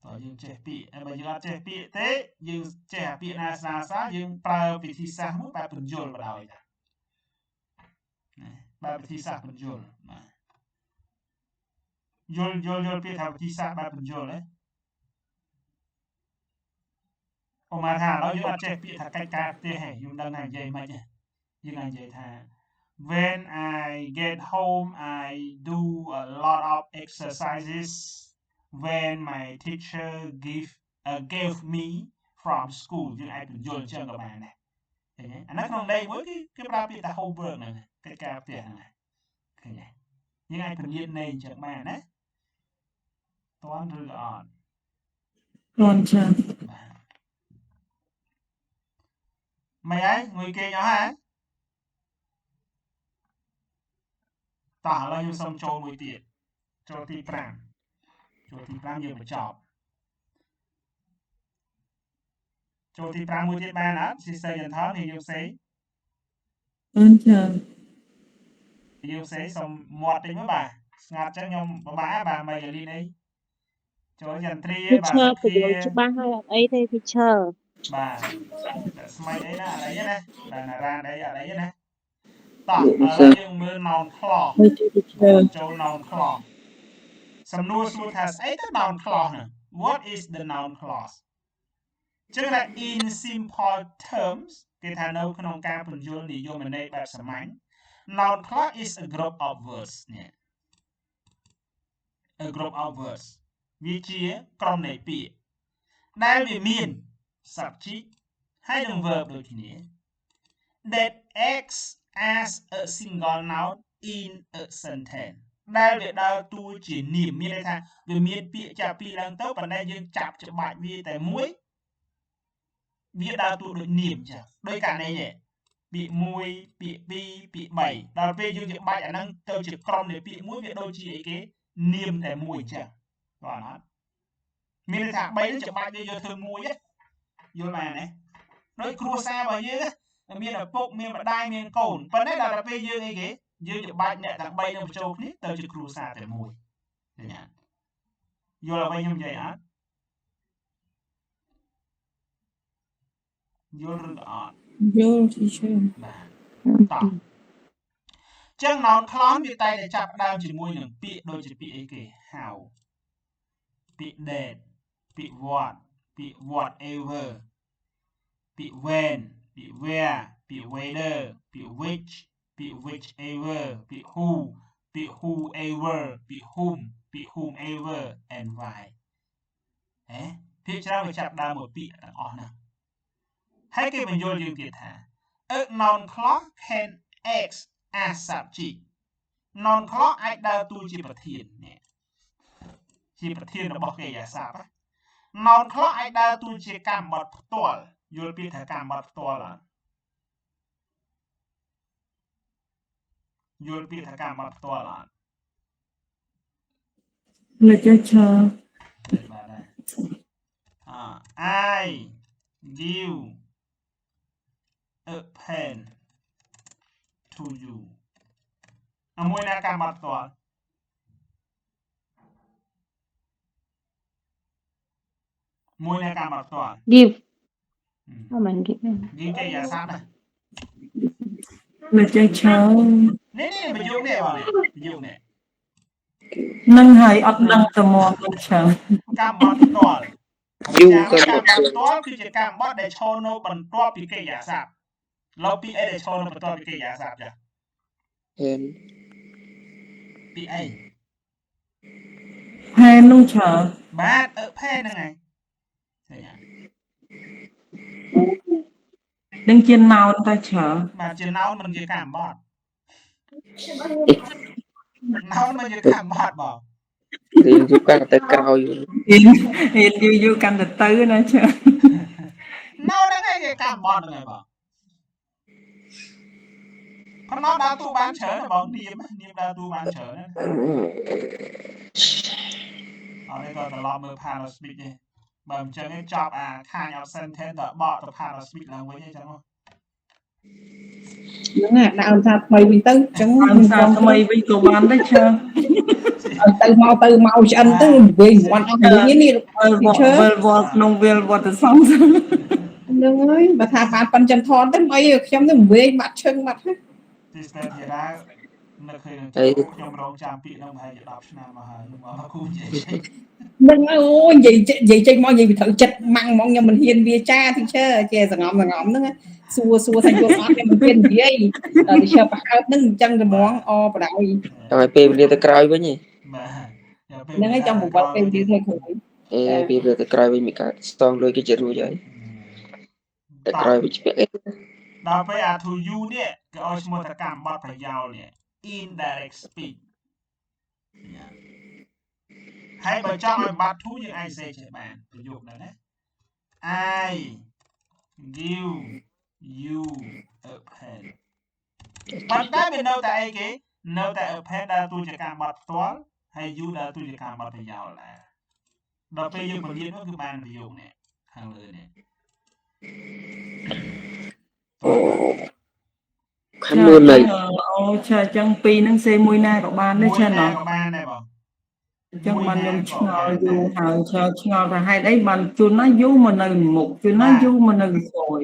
Speaker 1: តើយើងចេះពាក្យហើយបើយើងអត់ចេះពាក្យទេយើងចេះអាពាក្យណាស្រាលយើងប្រើវិធីសាស្ត្រមួយបែបពន្យល់បដ ாய் តាបែបវិធីសាស្ត្រពន្យល់បាទយល់ពាក្យថាវិធីសាស្ត្របែបពន្យល់ហ៎ឧមាថាឥឡូវយើងអត់ចេះពាក្យថាកិច្ចការផ្ទះហ៎យើងដឹងថានិយាយមិនទេយើងអាចនិយាយថា when I get home I do a lot of exercises when my teacher gave me from school យើងអាចពន្យល់ចឹងក៏បានដែរឃើញទេអានោះក្នុងន័យមួយគឺប្រើពាក្យថា homework ហ្នឹងកិច្ចការផ្ទះហ្នឹងឃើញទេយើងអាចពន្យល់ន័យចឹងបានណាតន់ឬក៏អត់
Speaker 2: cònច្រើន
Speaker 1: មិនហើយងុយគេងអស់ហើយតោះឥឡូវខ្ញុំសុំចូលមួយទៀតចូលទី5យើងបញ្ចប់ចូលទី5មួយទៀតបានអត់សិស្សយន្តនេះយើងផ្សេង
Speaker 2: cònច្រើន
Speaker 1: យើងផ្សេងសុំមាត់តិចមើលបាទស្ងាត់ចឹងខ្ញុំបបាបាទមកយាលីនអីចូលយន្ត្រីបាទ
Speaker 3: Teacher ពន្យល់ច្បាស់ហើយអត់អីទេ Teacher
Speaker 1: បាទស្មៃអីណាអត់អីណាបាទណារ៉ានអីអត់អីណាតោះឥឡូវយើងមើល noun clause
Speaker 3: ហើយ Teacher
Speaker 1: ចូល noun clause សំណួរសួរថាស្អីទៅ noun clause ហ្នឹង what is the noun clause ចឹងថា in simple terms គេថានៅក្នុងការពន្យល់និយមន័យបែបសាមញ្ញ noun clause is a group of words នេះ a group of words វាជាក្រុមនៃពាក្យដែលវាមាន subject ហើយនិង verb ដូចគ្នា that acts as a single noun in a sentence ដែលវាដើរតួជានាមមានន័យថាវាមានពាក្យចាប់ពីឡើងទៅប៉ុន្តែយើងចាប់ច្បាច់វាតែមួយវាដើរតួដូចនាមចឹងដោយករណីនេះពាក្យ1ពាក្យ2ពាក្យ3ដល់ពេលយើងច្បាច់អាហ្នឹងទៅជាក្រុមនៃពាក្យមួយវាដូចជាអីគេនាមតែមួយចឹងបាទអត់មានន័យថា3ហ្នឹងច្បាច់វាយកធ្វើមួយយល់បានទេដោយគ្រួសាររបស់យើងមានឪពុកមានម្ដាយមានកូនប៉ុន្តែដល់ពេលយើងអីគេយើងច្បាច់អ្នកទាំង3នឹងបញ្ចូលគ្នាទៅជាគ្រួសារតែមួយឃើញអត់យល់អ្វីខ្ញុំនិយាយអត់យល់ឬក៏អត់
Speaker 3: យល់ Teacher
Speaker 1: បាទតោះចឹង noun clause វាតែតែចាប់ដើមជាមួយនឹងពាក្យដូចជាពាក្យអីគេ how ពាក្យ that ពាក្យ what ពាក្យ whatever ពាក្យ when ពាក្យ where ពាក្យ whether ពាក្យ which ពាក្យ whichever ពាក្យ who ពាក្យ whoever ពាក្យ whom ពាក្យ whomever and why ពាក្យច្រើនវាចាប់ដើមមួយពាក្យទាំងអស់ហ្នឹងហើយគេបញ្យល់យើងទៀតថា a noun clause can act as subject noun clause អាចដើរតួជាប្រធាននេះជាប្រធានរបស់កិរិយាសព្ទ noun clause អាចដើរតួជាកម្មបត្តិផ្ទាល់យល់ពាក្យថាកម្មបត្តិផ្ទាល់អត់យល់ពាក្យថាកម្មបត្តិផ្ទាល់អត់
Speaker 2: literature
Speaker 1: បាទដែរI give a pen to you មួយណាកម្មបត្តិផ្ទាល់មួយណាកម្មបត្តិផ្ទាល់
Speaker 3: give អមិន give
Speaker 1: យើងកិរិយាសព្ទណា
Speaker 2: literature
Speaker 1: នេះប្រយោគនេះបងប្រយោគនេះ
Speaker 2: នឹងហើយអត់ដឹងទៅមកទៅច្រើន
Speaker 1: កម្មបត្តិផ្ទាល់កម្មបត្តិផ្ទាល់គឺជាកម្មបត្តិដែលឈរនៅបន្ទាប់ពីកិរិយាសព្ទឡូវពីអីដែលឈរនៅបន្ទាប់ពីកិរិយាសព្ទចា
Speaker 4: pen
Speaker 1: ពីអី
Speaker 2: pen នោះច្រើន
Speaker 1: បាទphêហ្នឹងហើយឃើញអត់
Speaker 2: នឹងជាណោនតែឆ្លើ
Speaker 1: បាទជាណោនមិនជាកម្មបត្តិណោនមិនជាកម្មបត្តិបង
Speaker 4: រៀនយូរកាន់តែក្រោយ
Speaker 2: រៀនយូរកាន់តែទៅណាឆ្លើ
Speaker 1: ណោនហ្នឹងឯងជាកម្មបត្តិហ្នឹងឯងបងប៉ុន្តែដើរតួបានច្រើនណាបងនាមដើរតួបានច្រើនណាអត់នេះក៏ត្រឡប់មើល Panel Speak ទេបើមិនចឹងទេចប់អាខាញ of sentence ដល់បកទៅ Panel Speak ឡើងវិញអីចឹងមក
Speaker 5: ហ្នឹងណាដាក់ថាថ្មីវិញទៅអញ្ចឹង
Speaker 2: តាមសារថ្មីវិញក៏បានដែរឆ្លើ
Speaker 5: ទៅមកឆ្អិនទៅវិញមិនអត់វិញនេះ
Speaker 2: វិលវល់ក្នុងវិលវត្តសង្សារ
Speaker 5: ហ្នឹងហើយបើថាបានប៉ុនចិនថនទៅអីខ្ញុំទៅវិញបាត់ឈឹងបាត់
Speaker 1: ទីស្ទើរធារានៅឃើញខ្ញុំរងចាំពាក្យហ្នឹងប្រហែលជា10ឆ្នាំមកហើយមកគូនិយាយ
Speaker 5: ហ្នឹងអូនិយាយចេញមកនិយាយត្រូវចិត្តម៉ាំងហ្មងខ្ញុំមិនហ៊ានវាចាទីឈើចេះសងំហ្នឹងសួរថាយល់អត់ខ្ញុំមិនហ៊ាននិយាយដល់ទីឈើប្រហើបហ្នឹងអញ្ចឹងតែហ្មងអបដ ாய்
Speaker 4: ឲ្យពេលវេលាទៅក្រោយវិញ
Speaker 1: បាទ
Speaker 5: ហ្នឹងហើយចង់បង្វត្តពេលវេលាថ្ងៃក្រោយ
Speaker 4: ពេលវេលាទៅក្រោយវិញមានការស្ទងលុយគេជារួចហើយតែក្រោយវិញច្បាស់
Speaker 1: ដល់ពេលអា to you នេះគេឲ្យឈ្មោះថាកម្មបត្តិប្រយោលនេះ indirect speech ហើយបើចង់ឲ្យបាត់ to យើងអាចសេចេះបានប្រយោគហ្នឹងណា I give you a pen ប៉ុន្តែវានៅតែអីគេនៅតែ a pen ដើរតួជាកម្មបត្តិផ្ទាល់ហើយ you ដើរតួជាកម្មបត្តិប្រយោលដែរដល់ពេលយើងបង្រៀននោះគឺបានប្រយោគនេះខាងលើនេះ
Speaker 4: ខាងលើនៃ
Speaker 2: អូឆ្លើយចឹងពីរហ្នឹងសេមួយណាក៏បានដែរឆ្លើយណោះ
Speaker 1: ក៏បានដែរបង
Speaker 2: ចឹងបានខ្ញុំឆ្ងល់យូរហើយឆ្ងល់ថាហេតុអីបានជួនណាយូរមកនៅមុខជួនណាយូរមកនៅក្រោយ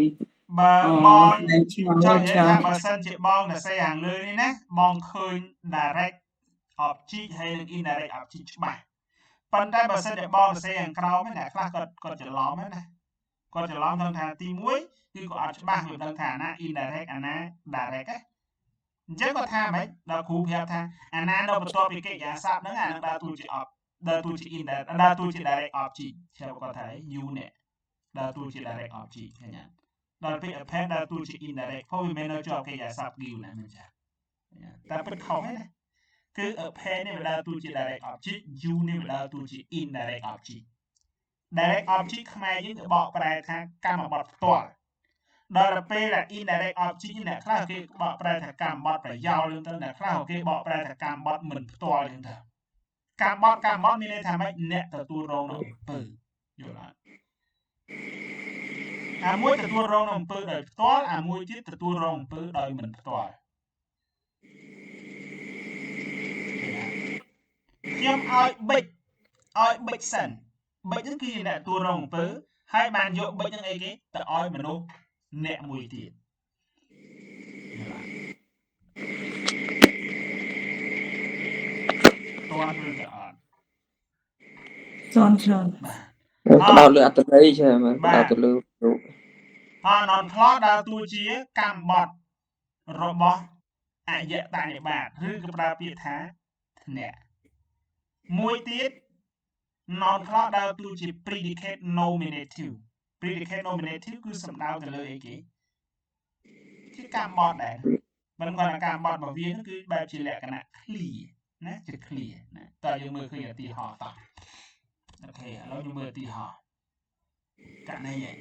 Speaker 1: បើបង
Speaker 2: ឆ្ងល់
Speaker 1: ចង់និយាយ
Speaker 2: ចា
Speaker 1: ថាបើសិនជាបងទៅសេខាងលើនេះណាបងឃើញ direct object ហើយនិង indirect object ច្បាស់ប៉ុន្តែបើសិនជាបងទៅសេខាងក្រោមអ្នកខ្លះគាត់ច្រឡំហ្នឹងណាគាត់ច្រឡំថាទី1គឺគាត់អត់ច្បាស់វាដឹងថាអាណា indirect អាណា direct ណាអញ្ចឹងគាត់ថាម៉េចដល់គ្រូប្រាប់ថាអាណានៅបន្ទាប់ពីកិច្ចការសព្ទហ្នឹងអានឹងដើរតួជា ដើរតួជា indirect ដើរតួជា direct object ឆ្លងគាត់ថា you នេះដើរតួជា direct object ឃើញទេដល់ពេល append ដើរតួជា indirect ព្រោះវាមិននៅជាប់កិច្ចការសព្ទ give ណាមិនចាតែពិតខុសហ្នឹងណាគឺ append នេះវាដើរតួជា direct object you នេះវាដើរតួជា indirect object direct object ខ្មែរយើងគេបកប្រែថាកម្មបត្តិផ្ទាល់ដល់ពេលដែល indirect object អ្នកខ្លះគេបកប្រែថាកម្មបត្តិប្រយោលហ្នឹងទៅអ្នកខ្លះគេបកប្រែថាកម្មបត្តិមិនផ្ទាល់ហ្នឹងទៅកម្មបត្តិមានន័យថាម៉េចអ្នកទទួលរងនៅអំពើយល់អត់អាមួយទទួលរងនៅអំពើដោយផ្ទាល់អាមួយទៀតទទួលរងអំពើដោយមិនផ្ទាល់ខ្ញុំឲ្យបិចសិនបិចហ្នឹងគឺអ្នកទទួលរងអំពើហើយបានយកបិចហ្នឹងអីគេទៅឲ្យមនុស្សអ្នកមួយទៀតតើឬក៏អត់
Speaker 2: សនឆ្លើយ
Speaker 4: ដោតលើអត្តន័យછેមើលដោតទៅលើរូប
Speaker 1: អនខ្លះដើរតួជាកម្មបត្តិរបស់អយតនិបាតឬក៏ប្រើពាក្យថាធ្នាក់មួយទៀតណនខ្លះដើរតួជា predicate nominative predicate nominative គឺសំដៅទៅលើអីគេជាកម្មបត្តិដែរមិនគាត់ថាកម្មបត្តិរបស់វាគឺបែបជាលក្ខណៈ clear ណាជា clear ណាតើយើងមើលឃើញឧទាហរណ៍តោះអូខេឥឡូវយើងមើលឧទាហរណ៍ករណីនេះ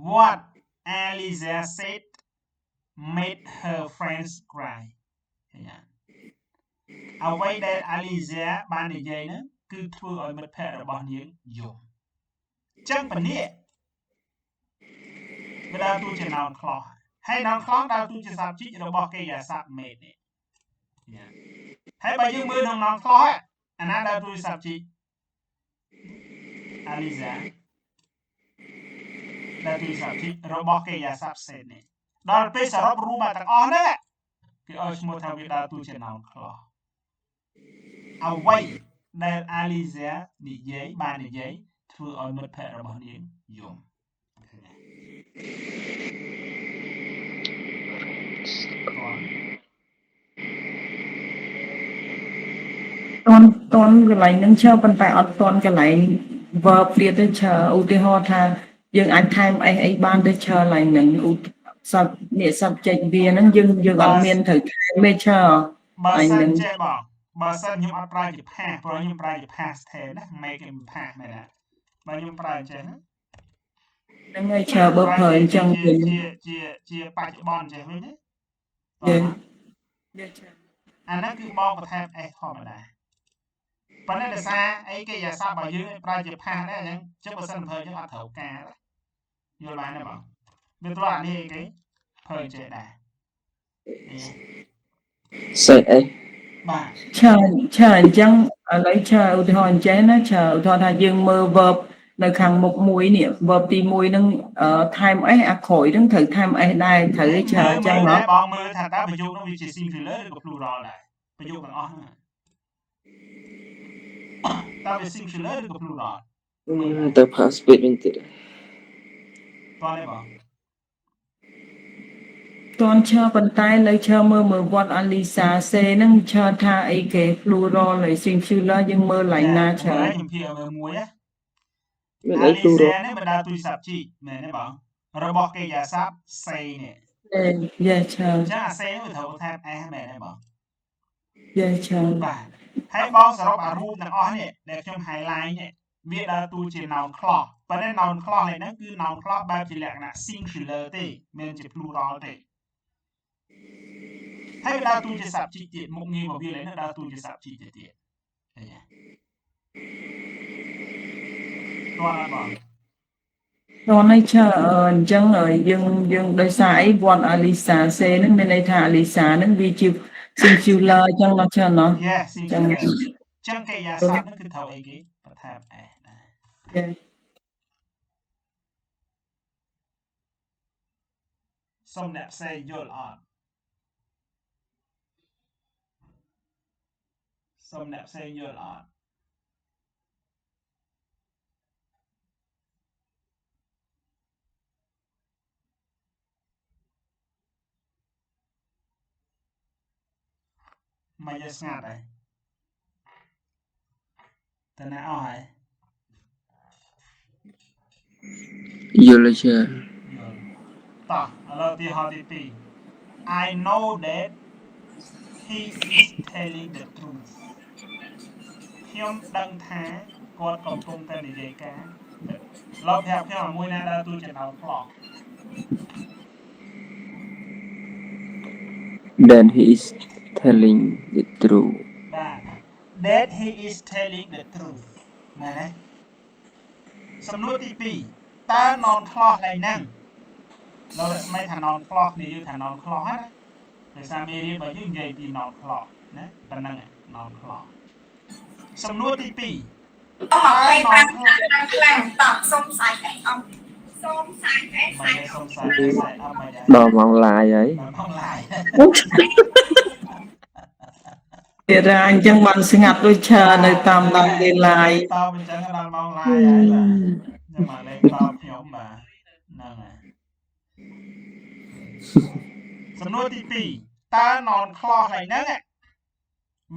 Speaker 1: what Alicia said made her friends cry ឃើញទេអ្វីដែល Alicia បាននិយាយហ្នឹងគឺធ្វើឲ្យមិត្តភ័ក្តិរបស់នាងយំចឹងពនេះវាដើរតួជា noun clause ហើយ noun clause ដើរតួជា subject របស់កិរិយាសព្ទ made នេះហើយបើយើងមើលក្នុង noun clause អាណាដើរតួជា subject Alicia ដើរតួជា subject របស់កិរិយាសព្ទ said នេះដល់ពេលសរុបរួមមកទាំងអស់ហ្នឹងគេឲ្យឈ្មោះថាវាដើរតួជា noun clause អ្វីដែល Alicia និយាយបាននិយាយធ្វើឲ្យមិត្តភ័ក្តិរបស់នាងយំ
Speaker 2: តន់កន្លែងហ្នឹងឈើប៉ុន្តែអត់តន់កន្លែង verb ទៀតទៅឈើឧទាហរណ៍ថាយើងអាចថែមអីបានទៅឈើឡើងនឹងsubject វាហ្នឹងយើងអត់មានត្រូវថែមទេឈើ
Speaker 1: បើ
Speaker 2: ឡើង
Speaker 1: សិន
Speaker 2: នឹង
Speaker 1: ចេះបងបើសិនខ្ញុំអត់ប្រើជា past ព្រោះខ្ញុំប្រើជា past tense ណា make it past មែនណាបើខ្ញុំប្រើអញ្ចឹងណា
Speaker 2: ហ្នឹងហើយឈើបើប្រើអញ្ចឹងវិញ
Speaker 1: ជាបច្ចុប្បន្នអញ្ចឹងវិញណា
Speaker 2: យេ
Speaker 1: អាហ្នឹងគឺបងបន្ថែម s ធម្មតាប៉ុន្តែដោយសារអីគេយាស័ព្ទរបស់យើងប្រើជា past ដែរអញ្ចឹងចឹងបើសិនប្រើយើងអត់ត្រូវការយល់បានទេបងវាត្រង់អានេះគេប្រើចេះដែរ
Speaker 4: Say A
Speaker 1: បាទ
Speaker 2: ឈើអញ្ចឹងឥឡូវឈើឧទាហរណ៍អញ្ចឹងណាឈើឧទាហរណ៍ថាយើងមើល verb នៅខាងមុខមួយនេះ verb ទី1ហ្នឹងថែម s អាក្រោយហ្នឹងត្រូវថែម s ដែរត្រូវទេឈើអញ្ចឹង
Speaker 1: មើល
Speaker 2: ហ៎
Speaker 1: បងមើលថាតើប្រយោគនោះវាជា singular ឬក៏ plural ដែរប្រយោគទាំងអស់ហ្នឹងតើវា singular ឬក៏ plural
Speaker 4: The past ពេលវិញទៀត
Speaker 1: តោះទេបង
Speaker 2: តន់ឈើប៉ុន្តែលើឈើមើល what Alisa say ហ្នឹងឈើថាអីគេ plural ហើយ singular យើងមើលឡើងណាឈើ
Speaker 1: ខ្ញុំព្យាមើលមួយណា
Speaker 4: មានអី plural
Speaker 1: នេះបណ្ដាទូរស័ព្ទជីមែនទេបងរបស់គេយាស័ព្ទ say នេះ
Speaker 2: យេឈើ
Speaker 1: អញ្ចឹងអា say នោះត្រូវថែម s មែនទេបង
Speaker 2: យេឈើ
Speaker 1: បាទហើយបងសរុបអារូបទាំងអស់នេះដែលខ្ញុំ highlight នេះវាដើរតួជា noun clause ប៉ុន្តែ noun clause នេះហ្នឹងគឺ noun clause បែបជាលក្ខណៈ singular ទេមិនជា plural ទេហើយដើរតួជា subject ទៀតមុខងាររបស់វាឡើយហ្នឹងដើរតួជា subject ទៀតឃើញទេតោះបង
Speaker 2: តនេះឈើអញ្ចឹងយើងដោយសារអី what Alisa say ហ្នឹងមានន័យថា Alisa ហ្នឹងវាជា singular អញ្ចឹងដល់ឈើណោះ
Speaker 1: yes singular ចឹងគេយាស័ព្ទហ្នឹងគឺត្រូវអីគេបន្ថែម s ដែរសូមអ្នកផ្សេងយល់អត់សូមអ្នកផ្សេងយល់អត់មកយកស្ងាត់ហើយតើណាអស់ហើយ
Speaker 4: យល់ហើយឈើ
Speaker 1: តោះឥឡូវទីហោទី2 I know that he is telling the truth ខ្ញុំដឹងថាគាត់កំពុងតែនិយាយការលោកប្រាប់ខ្ញុំមួយណាដើរតួជា noun clause
Speaker 4: Then he is telling the truth
Speaker 1: បាទ that he is telling the truth មែនទេសំណួរទី2តើ noun clause ឡើយហ្នឹងលោកស្មីថា noun clause នេះយើងថា noun clause ណាដោយសារមេរៀនរបស់យើងនិយាយពី noun clause ណាប៉ុណ្ណឹង noun clause សំណួរទី2អស់ហើយបានខ្លាំងតបសុំស្អែកអីអត់សុំស្អែកអីស្អែកសុំស្អែកអីស្អែកអត់មកដែរ
Speaker 4: ដល់ម៉ោងឡាយហើយ
Speaker 1: ដល់ផងឡាយ
Speaker 2: វារាអញ្ចឹងបានស្ងាត់ដូចឈើនៅតាមដានគេ live
Speaker 1: តបអញ្ចឹងដល់ម៉ោងឡាយហើយបាទចាំមកលេខតបខ្ញុំបាទហ្នឹងហើយសំណួរទី2តើ noun clause ហើយហ្នឹង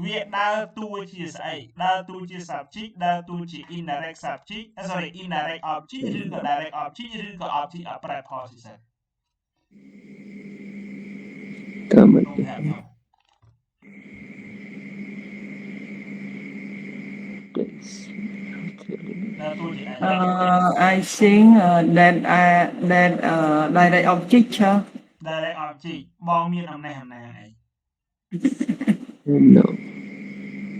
Speaker 1: វាដើរតួជាស្អីដើរតួជា subject ដើរតួជា indirect subject sorry indirect object ឬក៏ direct object ឬក៏ object of preposition
Speaker 4: តើមិន
Speaker 1: ដើរតួជា
Speaker 2: I think that direct object ឈើ
Speaker 1: direct object បងមានអំណះអំណាងអី
Speaker 4: No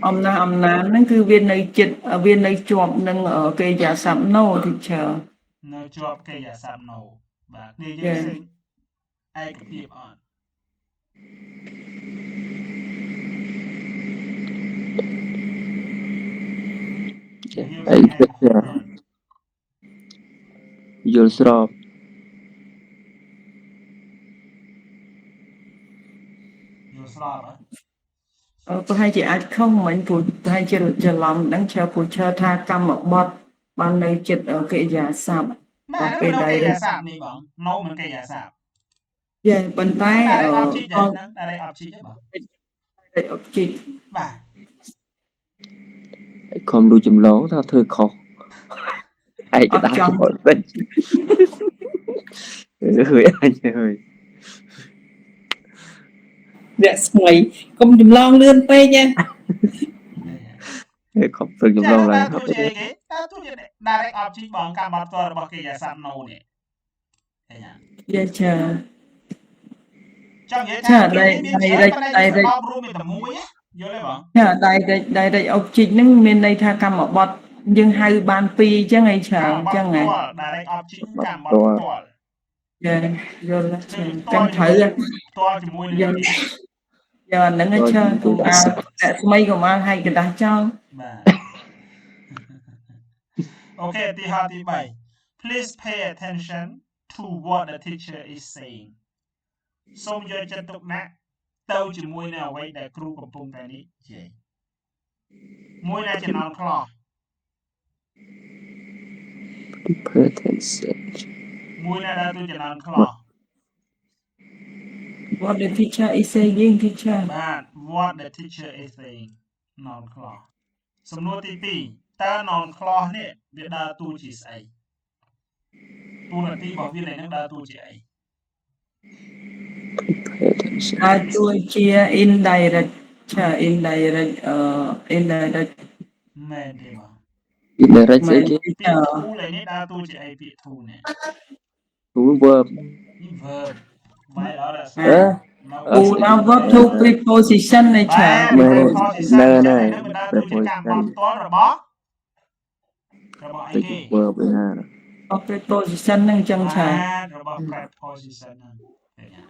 Speaker 2: អំណាចហ្នឹងគឺវានៅចិត្តវានៅជាប់នឹងគេយ៉ាស័ព្ទ no teacher
Speaker 1: នៅជាប់គេយាស័ព្ទ no បាទនេះយើងឃើញឯកភាពអត់
Speaker 4: អីទៅយល់ស្រប
Speaker 1: យល់ស្របហ៎
Speaker 2: ប្រហែលជាអាចខុសមិញព្រោះប្រហែលជាច្រឡំហ្នឹងឈើព្រោះឈើថាកម្មបត្តិបាននៅចិត្តកិរិយាសព្ទ
Speaker 1: ម៉ែនៅគេយាស័ព្ទនេះបង no មិនគេយាស័ព្ទ
Speaker 2: យេប៉ុន្តែ
Speaker 1: direct object ហ្នឹង direct object ទេបង
Speaker 2: direct object
Speaker 1: បាទ
Speaker 4: ខំดูចម្លងថាធ្វើខុស ai cái ta
Speaker 2: chọn
Speaker 4: bỏ bên hơi ai hơi
Speaker 5: អ្នកស្ងួយកុំចម្លងលឿនពេកណា
Speaker 4: không phải dùng
Speaker 1: ចា
Speaker 4: lâu
Speaker 1: ដើ
Speaker 4: là
Speaker 1: រតួ
Speaker 4: học
Speaker 1: ជាអីគេដើរតួជា direct object បងការបត់ផ្ទាល់របស់កិរិយាសព្ទ no នេះឃើញអត់
Speaker 2: ជាចា
Speaker 1: ចង់និយាយថាពាក្យនេះមានច្រើនប៉ុន្តែយើងសរុបរួមមានតែមួយណាយល់ទេបង
Speaker 2: ចា direct object ហ្នឹងមានន័យថាកម្មបត្តិយើងហៅបានពីរអញ្ចឹងឯងច្រើន
Speaker 1: កា
Speaker 2: អ
Speaker 1: រប
Speaker 2: ញ្ចឹង
Speaker 1: ត់
Speaker 2: ហ៎
Speaker 1: ផ្ទាល់ direct object
Speaker 4: បត់
Speaker 1: ការបត់ផ្ទាល់
Speaker 2: ចាយល់
Speaker 1: គឺ
Speaker 2: ចា
Speaker 1: ផ្ទា
Speaker 2: ចាំ
Speaker 1: ល់
Speaker 2: ត្រូវ
Speaker 1: ជាមួយផ្ទាល់ជាមួយនឹង
Speaker 2: យ
Speaker 1: នេះ
Speaker 2: ល់យកអាហ្នឹងឯងច្រើនកុំអាលអ្នកស្មីកុំអាលហើយកណ្ដាស់ចោល
Speaker 1: បាទ អូខេទីហោទី3 please pay attention to what the teacher is saying សូមយកចិត្តទុកដាក់ទៅជាមួយនឹងអ្វីដែលគ្រូកំពុងតែនិយាយមួយដែលចំណងខ្លះ
Speaker 4: pay attention
Speaker 1: មួយដែលដើរតួចំណងខ្លះ
Speaker 2: what the teacher is saying teacher
Speaker 1: បាទ what the teacher is saying ណនខ្លះសំណួរទី2តើណនខ្លះនេះវាដើរតួជាស្អីតួនាទីរបស់វានឹងដើរតួជាអី
Speaker 4: pay attention
Speaker 2: អាចតួជា indirect ចា indirect indirect
Speaker 1: មែនទេបង
Speaker 4: indirect
Speaker 2: មែ
Speaker 4: sẽ
Speaker 2: ន
Speaker 4: cái
Speaker 1: ពាក្យ
Speaker 2: ចា
Speaker 1: ធូរនេះដើរតួជាអីពាក្យធូរនេះ
Speaker 4: cú verb
Speaker 1: នេះ verb វាយអត់
Speaker 2: គូណា verb to preposition នៃចា
Speaker 1: បាទ
Speaker 2: preposition
Speaker 1: preposition
Speaker 4: ណែ
Speaker 1: ចឹងឯនឹងវាដើរតួជាការបត់ផ្ទាល់របស់អីគេ
Speaker 4: verb là
Speaker 2: preposition ហ្នឹងចឹងចា
Speaker 1: បាទរបស់ preposition ហ្នឹងឃើញអត់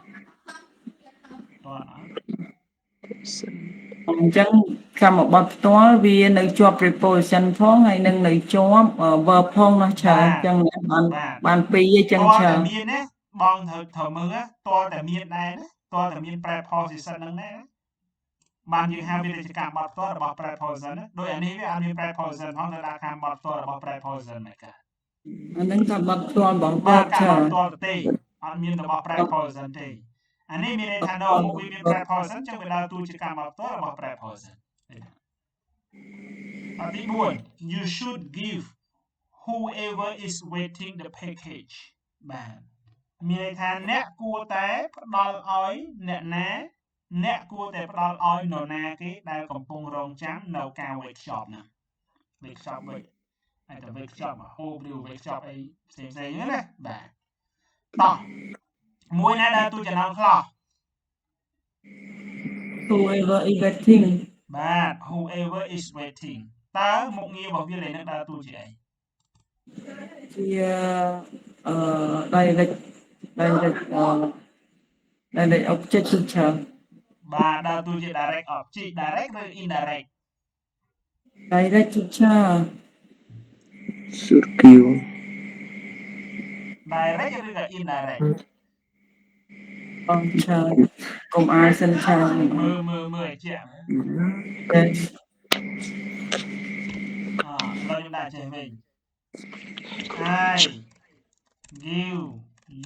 Speaker 1: តោះអត់
Speaker 2: អញ្ចឹងកម្មបត្តិផ្ទាល់វានៅជាប់ preposition ផងហើយនឹងនៅជាប់ verb ផងណាចាអញ្ចឹងបានពីរអញ្ចឹង
Speaker 1: តើ
Speaker 2: ចា
Speaker 1: តែមានណាបងត្រូវមើលតើតែមានដែរណាតើតែមាន preposition ហ្នឹងដែរណាបានយើងហៅវាជាការបត់ផ្ទាល់របស់ preposition ណាដោយអានេះវាអត់មាន preposition ផងនៅដាក់ការបត់ផ្ទាល់របស់ preposition ហ្នឹងកា
Speaker 2: អាហ្នឹងកម្មបត្តិផ្ទាល់របស់
Speaker 1: បាទ
Speaker 2: verb
Speaker 1: ការប
Speaker 2: ចា
Speaker 1: ត់ផ្ទាល់ទេអត់មានរបស់ preposition ទេអានេះមានន័យថានៅមុខវាមាន preposition ចឹងវាដើរតួជាការបត់ផ្ទាល់របស់ preposition អទី4 you should give whoever is waiting the package បាទមានន័យថាអ្នកគួរតែផ្ដល់ឲ្យអ្នកណាអ្នកគួរតែផ្ដល់ឲ្យនរណាគេដែលកំពុងរងចាំនៅការ workshop ហ្នឹង workshop វិញហើយតែ workshop ហូបឬ workshop អីផ្សេងៗហ្នឹងណាបាទតោះមួយណាដែលទូចំណងខ្លះ
Speaker 2: whoever is waiting
Speaker 1: បាទ whoever is waiting តើមុខងាររបស់វាលេខនឹងដើរតួជាអី
Speaker 2: ជា direct direct object គឺចា
Speaker 1: បាទដើរតួជា direct object direct ឬ indirect
Speaker 2: direct គឺចា
Speaker 4: should give
Speaker 1: direct ឬក៏ indirect
Speaker 2: បងចាកុំអាយសិនចា
Speaker 1: មើលឲ្យជាក់ឡើយខ្ញុំដាក់ចេះវិញ I give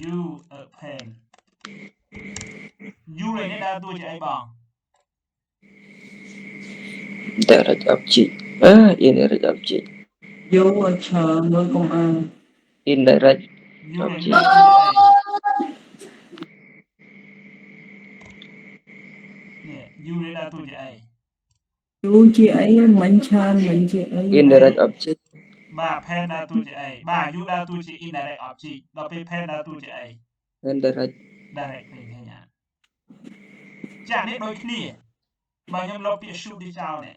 Speaker 1: you a pen you លេខនេះដើរតួជាអីបង
Speaker 4: direct object indirect object
Speaker 2: យូរឆើមើលកុំអាយ
Speaker 4: indirect
Speaker 1: you លេខនេះ
Speaker 4: object
Speaker 1: ដើរតួជាអីនេះ you លេខដើរតួជាអី
Speaker 2: យូរជាអីមិនច្រើនមិនជាអី
Speaker 4: indirect object
Speaker 1: បាទ pen ដើរតួជាអីបាទ you ដើរតួជា indirect object ដល់ពេល pen ដើរតួជាអី
Speaker 4: indirect
Speaker 1: direct ឃើញអត់ចានេះដូចគ្នាបើខ្ញុំលុបពាក្យ should នេះចោលនេះ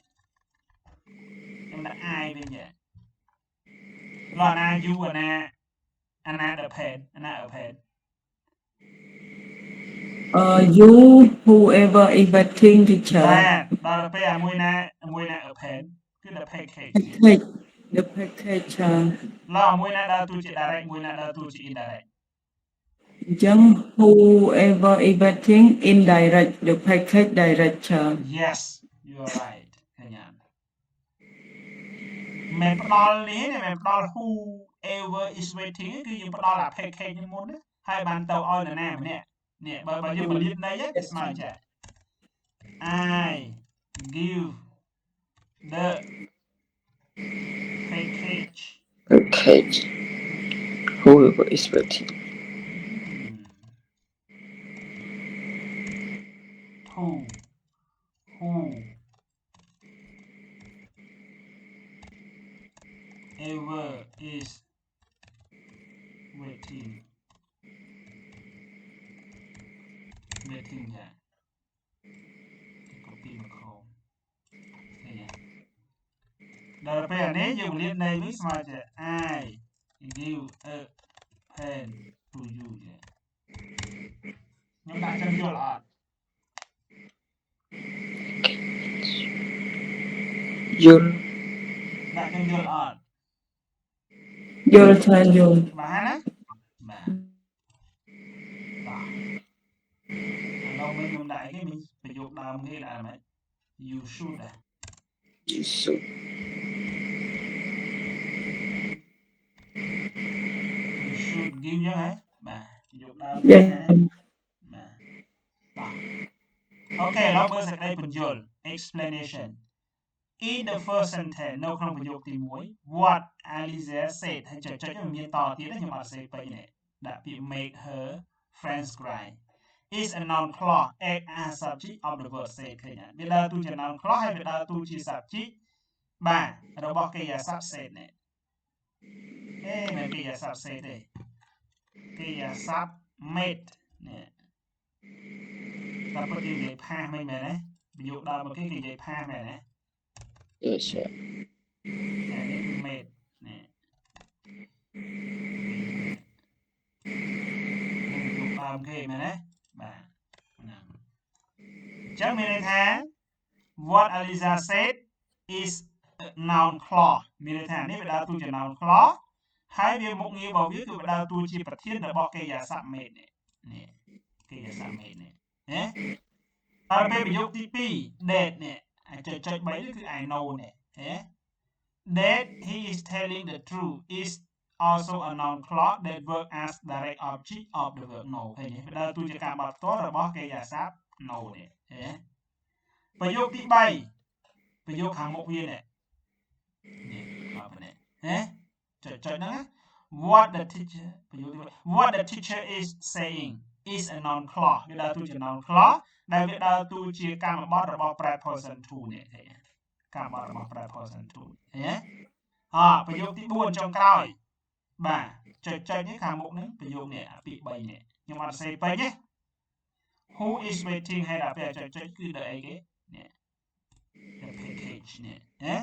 Speaker 1: ខ្ញុំដាក់ I វិញចាឡើយណា you អាណា the pen អាណា a pen
Speaker 2: you whoever is waiting teacher
Speaker 1: បាទដល់ពេលមួយណា a pen គឺ the package
Speaker 2: the package
Speaker 1: ឡើយមួយណាដើរតួជា direct មួយណាដើរតួជា indirect
Speaker 2: អញ្ចឹង whoever is waiting indirect the package direct
Speaker 1: yes you are right ឃើញអត់មិនផ្ដល់នេះមិនផ្ដល់ whoever is waiting គឺយើងផ្ដល់អា package នេះមុនណាហើយបានទៅឲ្យនរណាម្នាក់នេះបើយើងបលៀនន័យគេស្មើចា I give the package
Speaker 4: whoever is waiting
Speaker 1: who ever is waiting ចា copy មកខមឃើញទេដល់ពេលអានេះយើងពលាតន័យវិញស្មើជា I give a pen to you ចាខ្ញុំដាក់ចឹងយល់អត់
Speaker 4: យល់
Speaker 1: ដាក់ចឹងយល់អត់
Speaker 2: យល់ច្រើនយល់
Speaker 1: បានណាបាទតោះឥឡូវវិញខ្ញុំដាក់អីគេមានប្រយោគដើមគេដាក់ម៉េច you should ដែរ
Speaker 4: you should
Speaker 1: you should give ចឹងហ៎បាទប្រយោគដើម
Speaker 2: Yeah.
Speaker 1: បាទតោះអូខេឥឡូវមើលសេចក្តីបញ្យល explanation in the first sentence នៅក្នុងប្រយោគទី1 what Alicia said ហើយចុចវាមានតទៀតខ្ញុំអត់សេពេញនេះដាក់ពាក្យ make her friends cry is a noun clause act as subject of the verb said ឃើញវាដើរតួជា noun clause ហើយវាដើរតួជា subject បាទរបស់កិរិយាសព្ទ said នេះមិនកិរិយាសព្ទ said ទេកិរិយាសព្ទ made នេះតែពិតជានិយាយផាសមិនមែនទេប្រយោគដើមមកគេនិយាយផាសមែនទេ
Speaker 4: yes sir
Speaker 1: អានេះគឺ made នេះនឹងប្រយោគដើមគេមែនទេបាទហ្នឹងអញ្ចឹងមានន័យថា what Alicia said is a noun clause មានន័យថានេះវាដើរតួជា noun clause ហើយវាមុខងាររបស់វាគឺវាដើរតួជាប្រធានរបស់កិរិយាសព្ទ made នេះកិរិយាសព្ទ made នេះណាដល់ពេលប្រយោគទី2 that នេះអាចចុច3នេះគឺ I know នេះណា that he is telling the truth is also a noun clause that work as direct object of the verb know ឃើញទេវាដើរតួជាការបត់ផ្ទាល់របស់កិរិយាសព្ទ know នេះណាប្រយោគទី3ប្រយោគខាងមុខវានេះខប់នេះណាចុចហ្នឹងណា what the teacher ប្រយោគទី3 what the teacher is saying is a noun clause វាដើរតួជា noun clause ដែលវាដើរតួជាកម្មបត្តិរបស់ preposition to នេះឃើញទេកម្មបត្តិរបស់ preposition to ឃើញទេប្រយោគទី4ចុងក្រោយបាទចុចនេះខាងមុខនេះប្រយោគនេះពាក្យ3នេះខ្ញុំអត់សេពេញទេ who is waiting ហើយដល់ពេលចុចគឺដល់អីគេនេះ the package នេះណា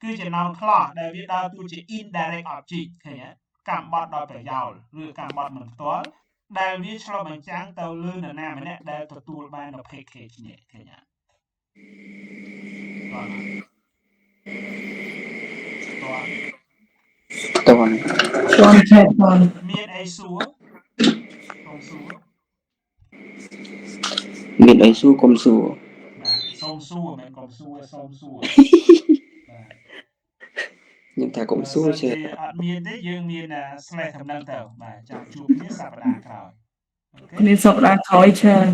Speaker 1: គឺជា noun clause ដែលវាដើរតួជា indirect object ឃើញទេកម្មបត្តិដោយប្រយោលឬកម្មបត្តិមិនផ្ទាល់ដែលវាឆ្លុះបញ្ចាំងទៅលើនរណាម្នាក់ដែលទទួលបាននៅ package នេះឃើញទេបាទ
Speaker 4: តើ
Speaker 2: one chat one
Speaker 1: មានអីសួរសូមសួរ
Speaker 4: មានអីសួរកុំសួរ
Speaker 1: បាទសូមសួរមិនកុំសួរសូមសួរបាទ
Speaker 4: ខ្ញុំថាកុំសួរចេះ
Speaker 1: អត់មានទេយើងមាន slash ដំណឹងទៅបាទចាំជួបគ្នាសប្តាហ៍ក្រោយអូខេ
Speaker 2: គ្នាសប្តាហ៍ក្រោយច្រើន